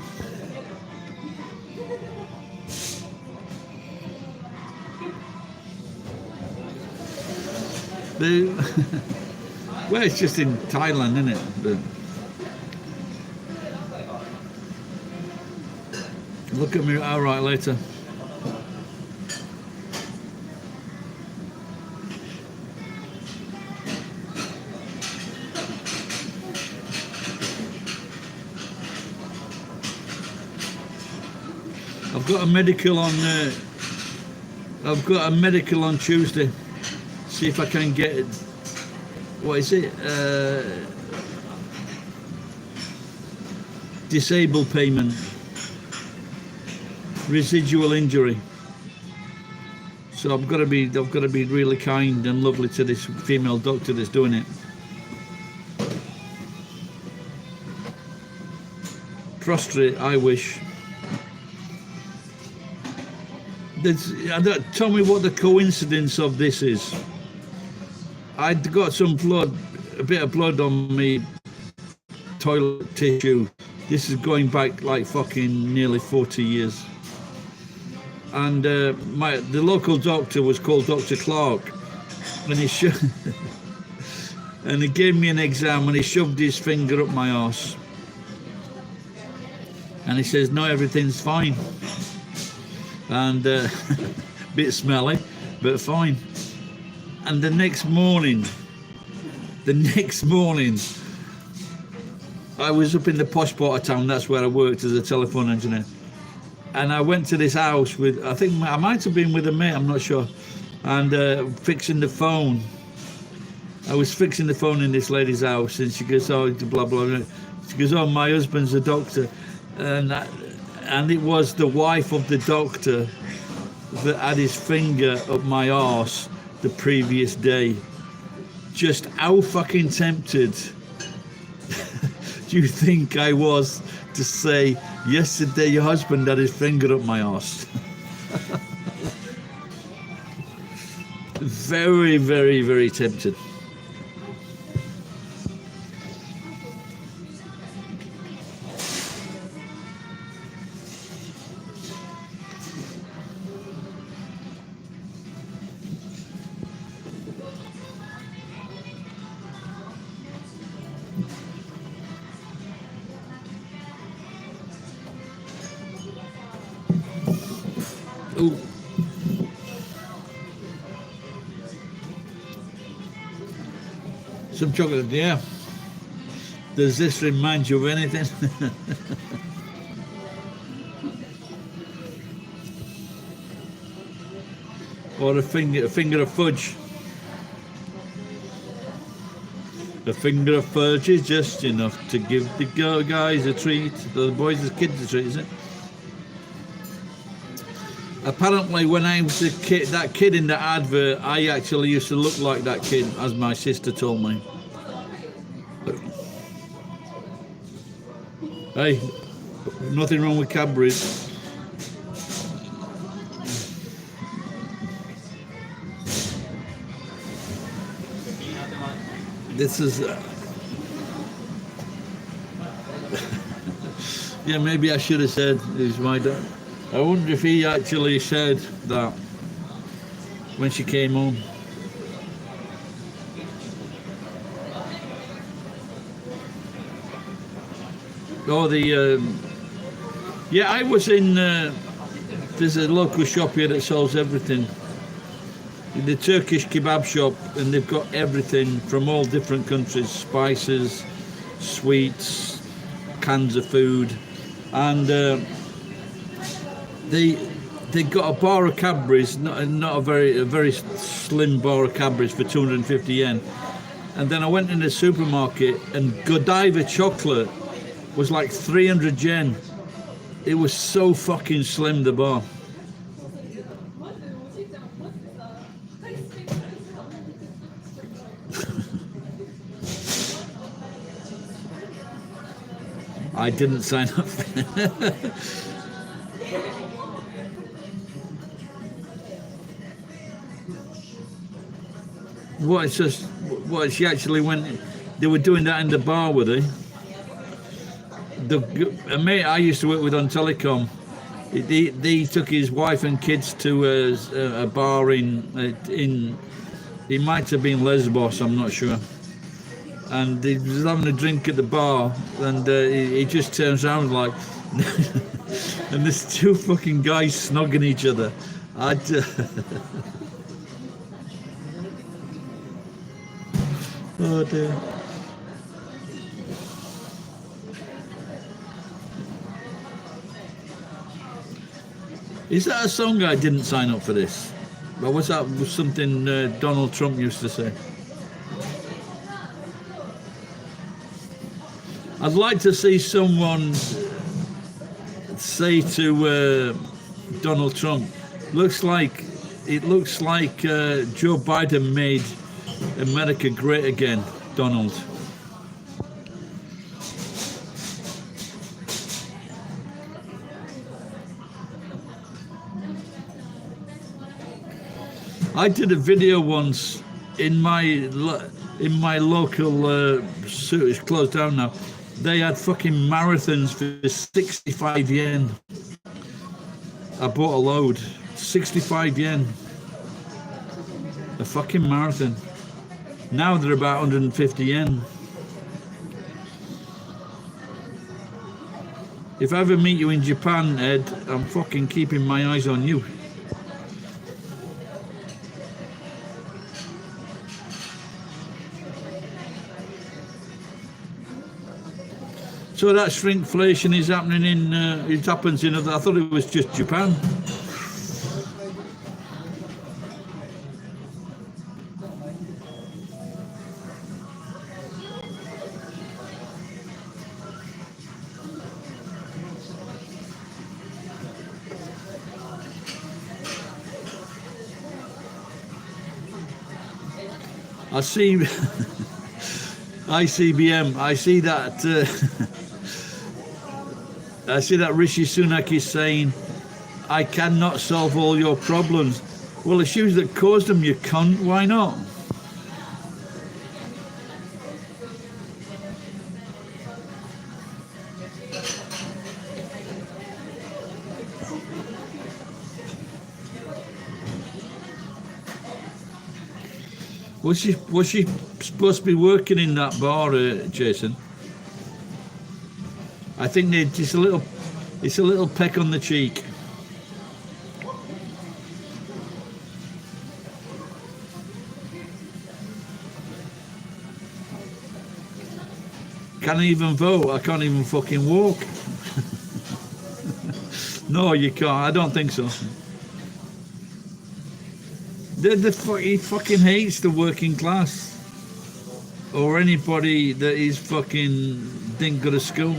Well, it's just in Thailand, isn't it? Look at me, all right, later. I've got a medical on. I've got a medical on Tuesday. See if I can get it. What is it? Disabled payment. Residual injury. So I've got to be really kind and lovely to this female doctor that's doing it. Prostrate, I wish. Tell me what the coincidence of this is. I'd got some blood, a bit of blood on me toilet tissue. This is going back like fucking nearly 40 years. And the local doctor was called Dr. Clark, and he and he gave me an exam, and he shoved his finger up my arse, and he says, "No, everything's fine," and bit smelly, but fine. And the next morning, I was up in the posh part of town. That's where I worked as a telephone engineer. And I went to this house with, I think I might have been with a mate, I'm not sure, and fixing the phone. I was fixing the phone in this lady's house, and she goes, "Oh, blah, blah, blah." She goes, "Oh, my husband's a doctor." And it was the wife of the doctor that had his finger up my arse the previous day. Just how fucking tempted do you think I was to say, yesterday your husband had his finger up my arse. Very, very, very tempted. Ooh. Some chocolate, yeah. Does this remind you of anything? Or a finger of fudge? A finger of fudge is just enough to give the guys a treat. The boys and kids a treat, isn't it? Apparently, when I was a kid, that kid in the advert, I actually used to look like that kid, as my sister told me. Hey, nothing wrong with Cadbury's. This is... yeah, maybe I should have said it's my dad. I wonder if he actually said that when she came home. Oh, yeah, I was in, there's a local shop here that sells everything. The Turkish kebab shop, and they've got everything from all different countries, spices, sweets, cans of food, and they got a bar of Cadbury's, not a very slim bar of Cadbury's for 250 yen. And then I went in the supermarket and Godiva chocolate was like 300 yen. It was so fucking slim, the bar. I didn't sign up for it. What, she actually went, they were doing that in the bar, were they? A mate I used to work with on telecom, he took his wife and kids to a bar in, it might have been Lesbos, I'm not sure. And he was having a drink at the bar, and he just turns around like, and there's two fucking guys snogging each other. Oh dear. Is that a song? I didn't sign up for this. But was that something Donald Trump used to say? I'd like to see someone say to Donald Trump, it looks like Joe Biden made America great again, Donald. I did a video once in my local it's closed down now. They had fucking marathons for 65 yen. I bought a load, 65 yen. A fucking marathon. Now they're about 150 yen. If I ever meet you in Japan, Ed, I'm fucking keeping my eyes on you. So that shrinkflation is happening in, it happens in other, I thought it was just Japan. I see ICBM, I see that I see that Rishi Sunak is saying, I cannot solve all your problems. Well, it's you that caused them, you cunt. Why not? Was she supposed to be working in that bar, Jason? I think they just it's a little peck on the cheek. Can't even vote. I can't even fucking walk. No, you can't. I don't think so. He fucking hates the working class or anybody that is fucking didn't go to school.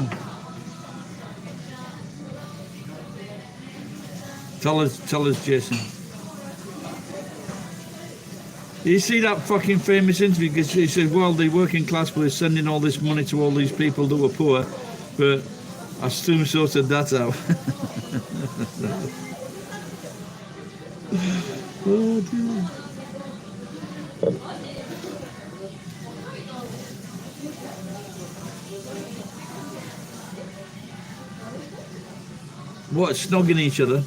Tell us, Jason. You see that fucking famous interview? Because he said, well, the working class were sending all this money to all these people that were poor, but I soon sorted that out. Oh, dear. What, snogging each other?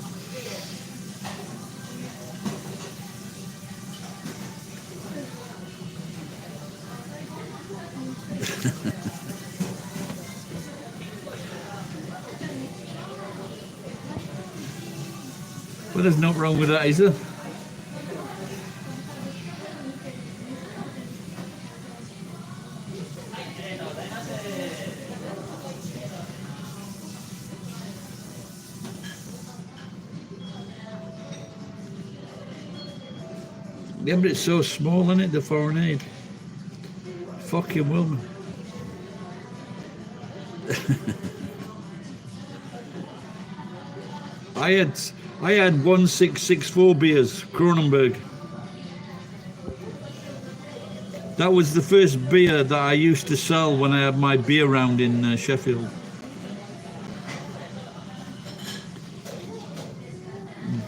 Well, there's nothing wrong with that, is there? Yeah, but it's so small, isn't it, the foreign aid? Fucking woman. I had 1664 beers, Kronenberg. That was the first beer that I used to sell when I had my beer round in Sheffield.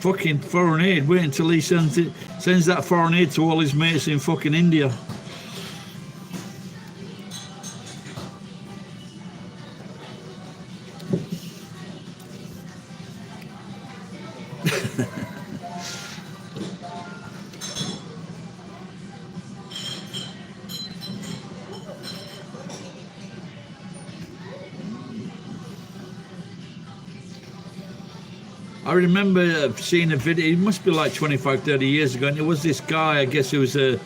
Fucking foreign aid, wait until he sends that foreign aid to all his mates in fucking India. I remember seeing a video, it must be like 25, 30 years ago, and it was this guy, I guess he was a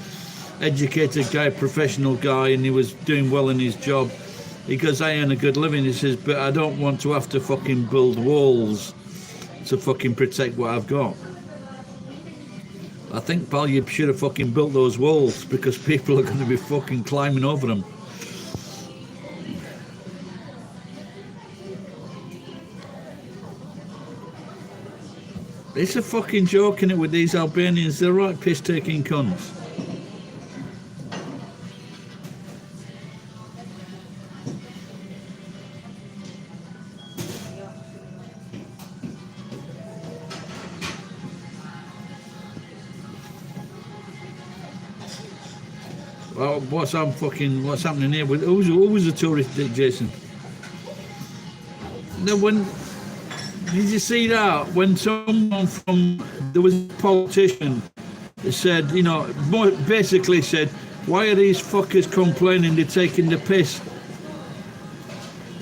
educated guy, professional guy, and he was doing well in his job. He goes, I earn a good living, he says, but I don't want to have to fucking build walls to fucking protect what I've got. I think, pal, you should have fucking built those walls because people are going to be fucking climbing over them. It's a fucking joke, innit, with these Albanians. They're right piss-taking cunts. Well, what's happening here? Who was the tourist, Jason? No, did you see that? When there was a politician that said, you know, basically said, why are these fuckers complaining they're taking the piss?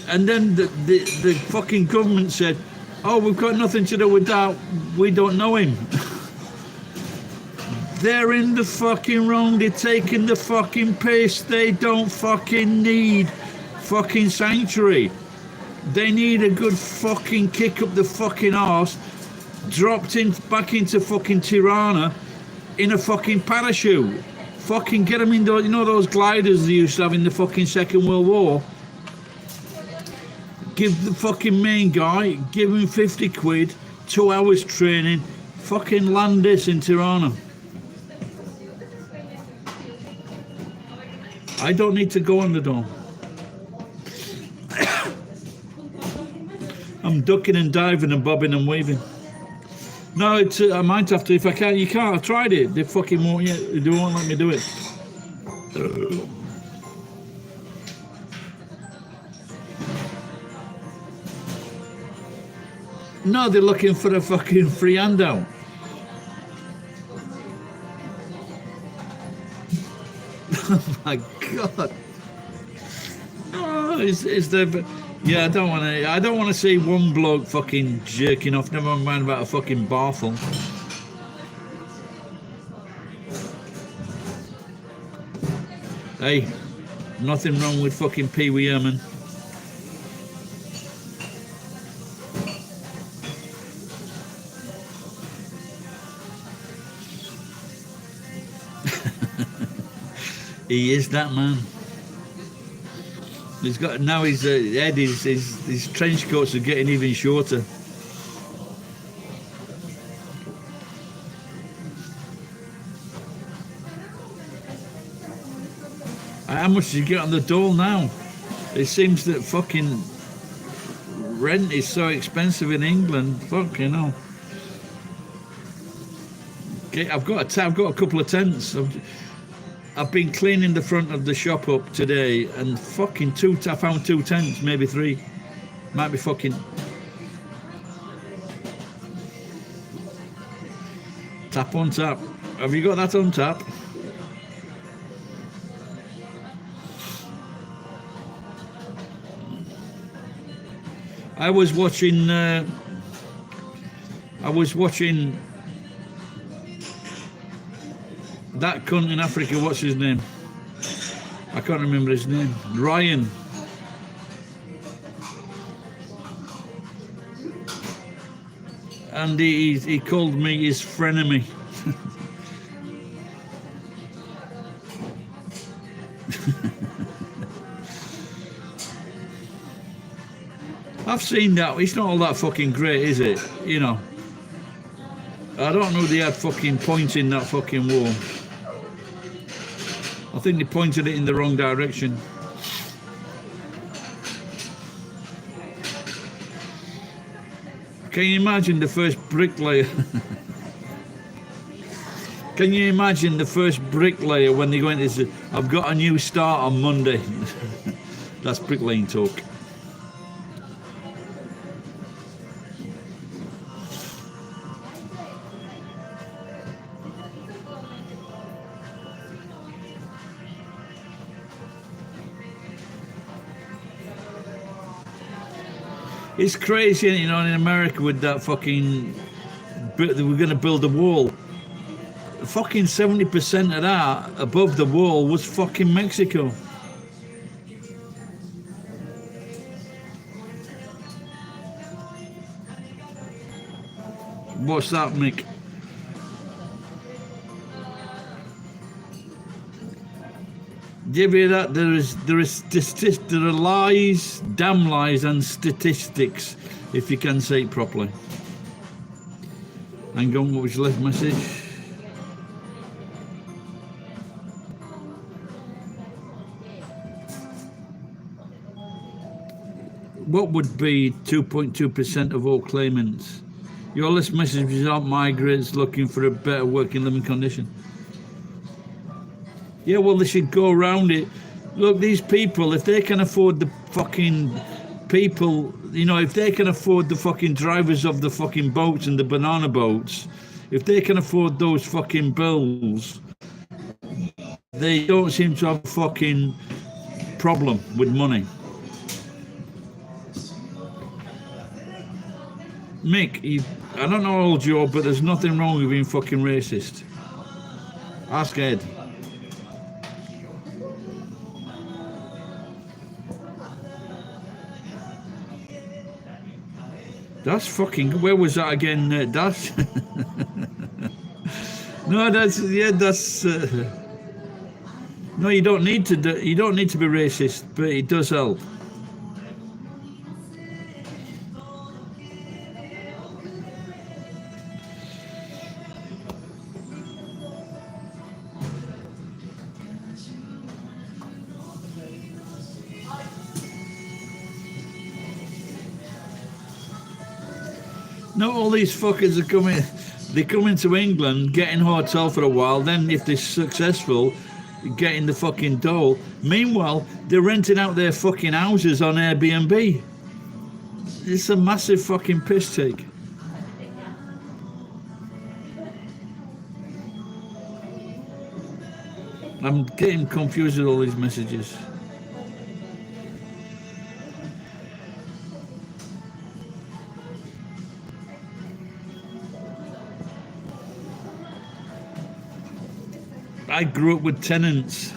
And then the fucking government said, oh, we've got nothing to do with that, we don't know him. They're in the fucking wrong, they're taking the fucking piss, they don't fucking need fucking sanctuary. They need a good fucking kick up the fucking arse, dropped back into fucking Tirana in a fucking parachute. Fucking get them in those, you know, those gliders they used to have in the fucking Second World War. Give the fucking main guy, give him 50 quid, 2 hours training, fucking land this in Tirana. I don't need to go on the dome. I'm ducking and diving and bobbing and weaving. No, it's I might have to. If I can't, you can't. I've tried it. They fucking won't. They won't let me do it. No, they're looking for a fucking free handout. Oh my god. Oh, is there? Yeah, I don't want to. I don't want to see one bloke fucking jerking off. Never mind about a fucking barful. Hey, nothing wrong with fucking Pee Wee Herman. He is that man. He's got now. His head, his trench coats are getting even shorter. How much do you get on the dole now? It seems that fucking rent is so expensive in England. Fuck, you know. Okay, I've got a couple of tents. I've been cleaning the front of the shop up today, and fucking I found 2 tents, maybe 3. Might be fucking. Tap on tap. Have you got that on tap? I was watching that cunt in Africa. What's his name? I can't remember his name. Ryan. And he called me his frenemy. I've seen that. It's not all that fucking great, is it? You know. I don't know they had fucking points in that fucking wall. I think they pointed it in the wrong direction. Can you imagine the first bricklayer? Can you imagine the first bricklayer when they go into this? I've got a new start on Monday. That's bricklaying talk. It's crazy, you know, in America with that fucking, we're going to build a wall. Fucking 70% of that above the wall was fucking Mexico. What's that, Mick? Give you that. There are lies, damn lies, and statistics, if you can say it properly. Hang on, what was your left message? What would be 2.2% of all claimants? Your list messages aren't migrants looking for a better working living condition. Yeah, well, they should go around it. Look, these people, if they can afford the fucking people, you know, if they can afford the fucking drivers of the fucking boats and the banana boats, if they can afford those fucking bills, they don't seem to have a fucking problem with money. Mick, I don't know how old you are, but there's nothing wrong with being fucking racist. Ask Ed. That's fucking. Where was that again? That's. No, that's yeah. That's. No, you don't need to. You don't need to be racist, but it does help. Not all these fuckers are coming. They come into England, get in a hotel for a while. Then, if they're successful, getting the fucking dough. Meanwhile, they're renting out their fucking houses on Airbnb. It's a massive fucking piss take. I'm getting confused with all these messages. I grew up with tenants.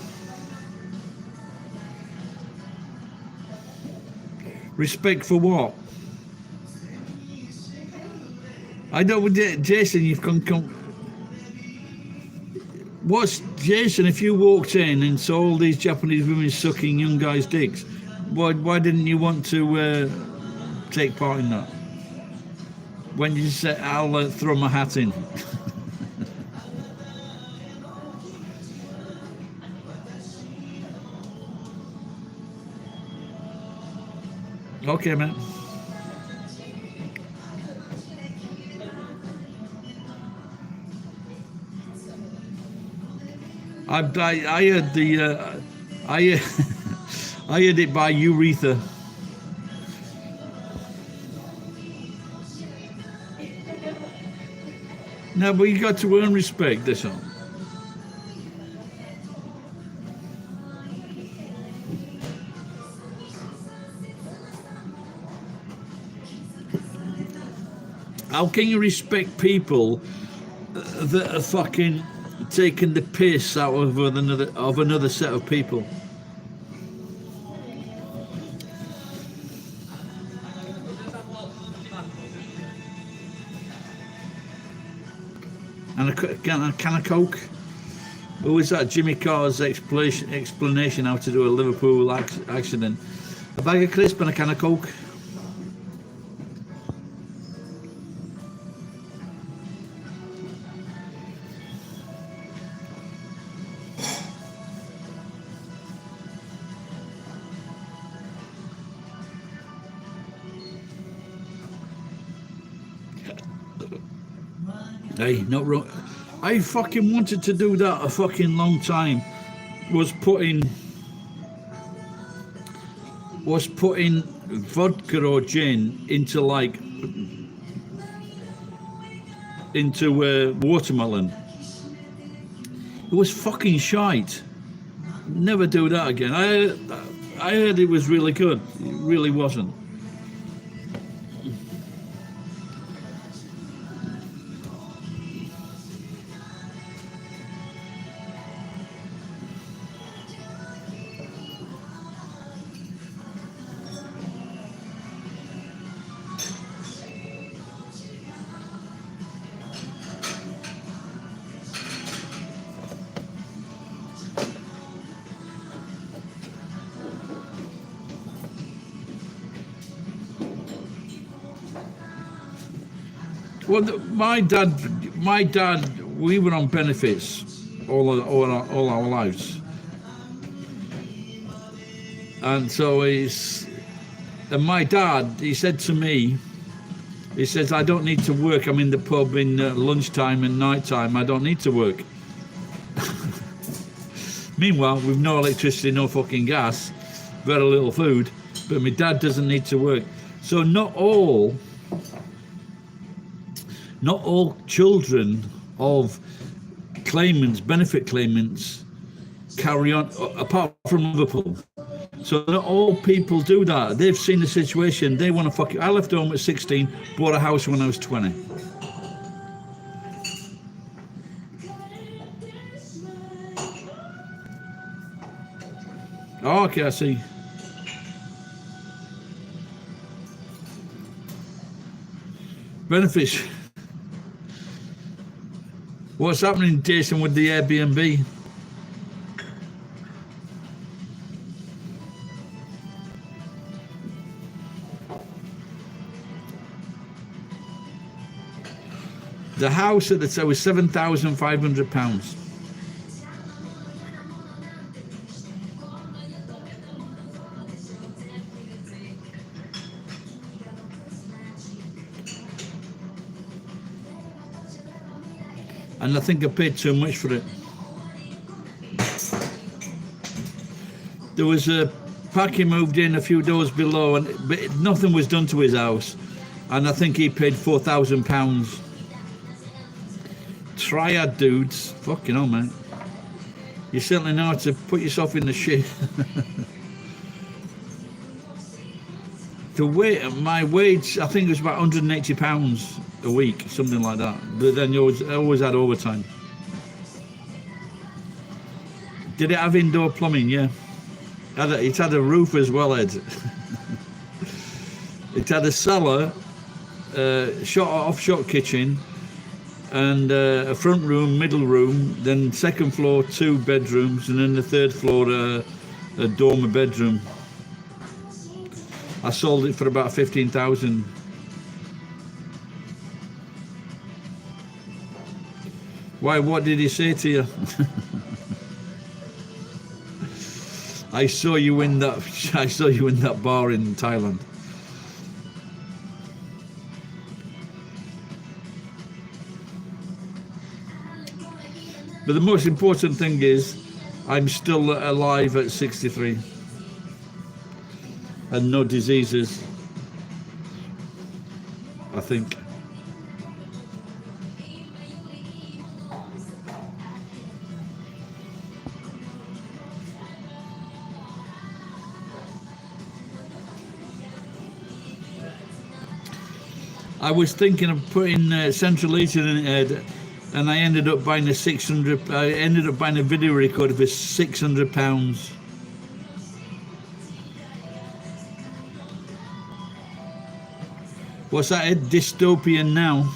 Respect for what? I don't, Jason, you've come. What's Jason? If you walked in and saw all these Japanese women sucking young guys' dicks, why didn't you want to take part in that? When you said, "I'll throw my hat in." Okay, man. I heard the I heard it by Urethra. No, but you got to earn respect. That's all. How can you respect people that are fucking taking the piss out of another set of people? And a can of Coke? Who was that? Jimmy Carr's explanation how to do a Liverpool accident. A bag of crisp and a can of Coke. Hey, not wrong. I fucking wanted to do that a fucking long time. Was putting vodka or gin into watermelon. It was fucking shite. Never do that again. I heard it was really good. It really wasn't. Well, my dad, we were on benefits all our lives, and so and my dad, he said to me, he says, I don't need to work. I'm in the pub in lunchtime and night time. I don't need to work. Meanwhile, with no electricity, no fucking gas, very little food, but my dad doesn't need to work. So not all children of claimants, benefit claimants, carry on, apart from Liverpool. So not all people do that. They've seen the situation. They want to fuck you. I left home at 16, bought a house when I was 20. Oh, okay, I see. Benefits. What's happening, Jason, with the Airbnb? The house at the time was £7,500. and I think I paid too much for it. There was a Packy moved in a few doors below, but nothing was done to his house, and I think he paid £4,000. Triad dudes, fucking hell, man. You certainly know how to put yourself in the shit. My wage, I think it was about £180 a week, something like that. But then you always had overtime. Did it have indoor plumbing? Yeah. It had a roof as well, Ed. It had a cellar, off-shot kitchen, and a front room, middle room, then second floor 2 bedrooms, and then the third floor a dormer bedroom. I sold it for about 15,000. Why? What did he say to you? I saw you in that bar in Thailand. But the most important thing is, I'm still alive at 63. And no diseases, I think. I was thinking of putting central heating in it, and I ended up buying a video recorder for £600. What's that, Ed? Dystopian now?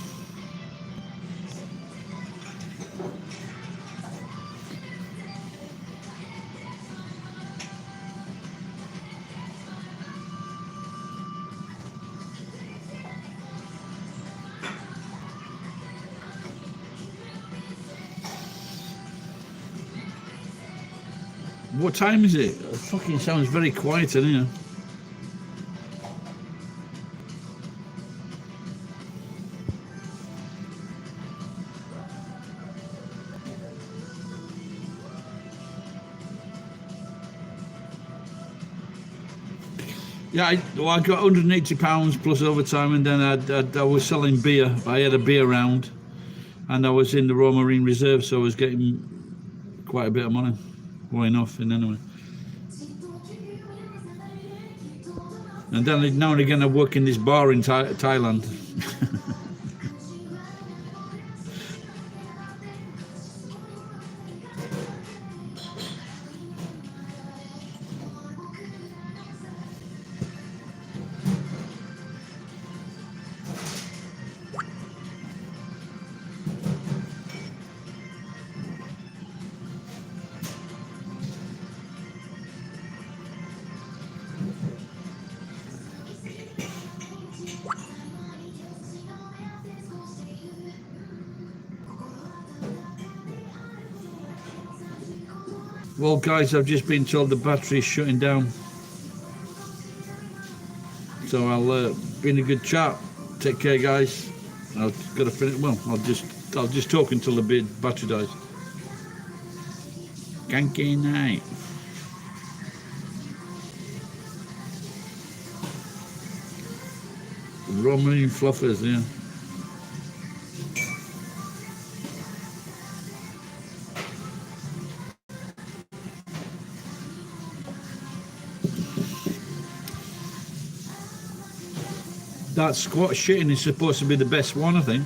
What time is it? It fucking sounds very quiet in here. Yeah, I got £180 plus overtime, and then I was selling beer. I had a beer round, and I was in the Royal Marine Reserve, so I was getting quite a bit of money. Well, enough, and anyway. And then now and again I work in this bar in Thailand. Well, guys, I've just been told the battery's shutting down. So I'll been a good chat. Take care, guys. I've got to finish. Well, I'll just talk until the battery dies. Ganky night. Romaine fluffers, yeah. That squat shitting is supposed to be the best one, I think.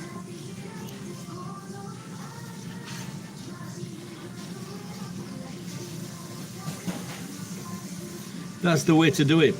That's the way to do it.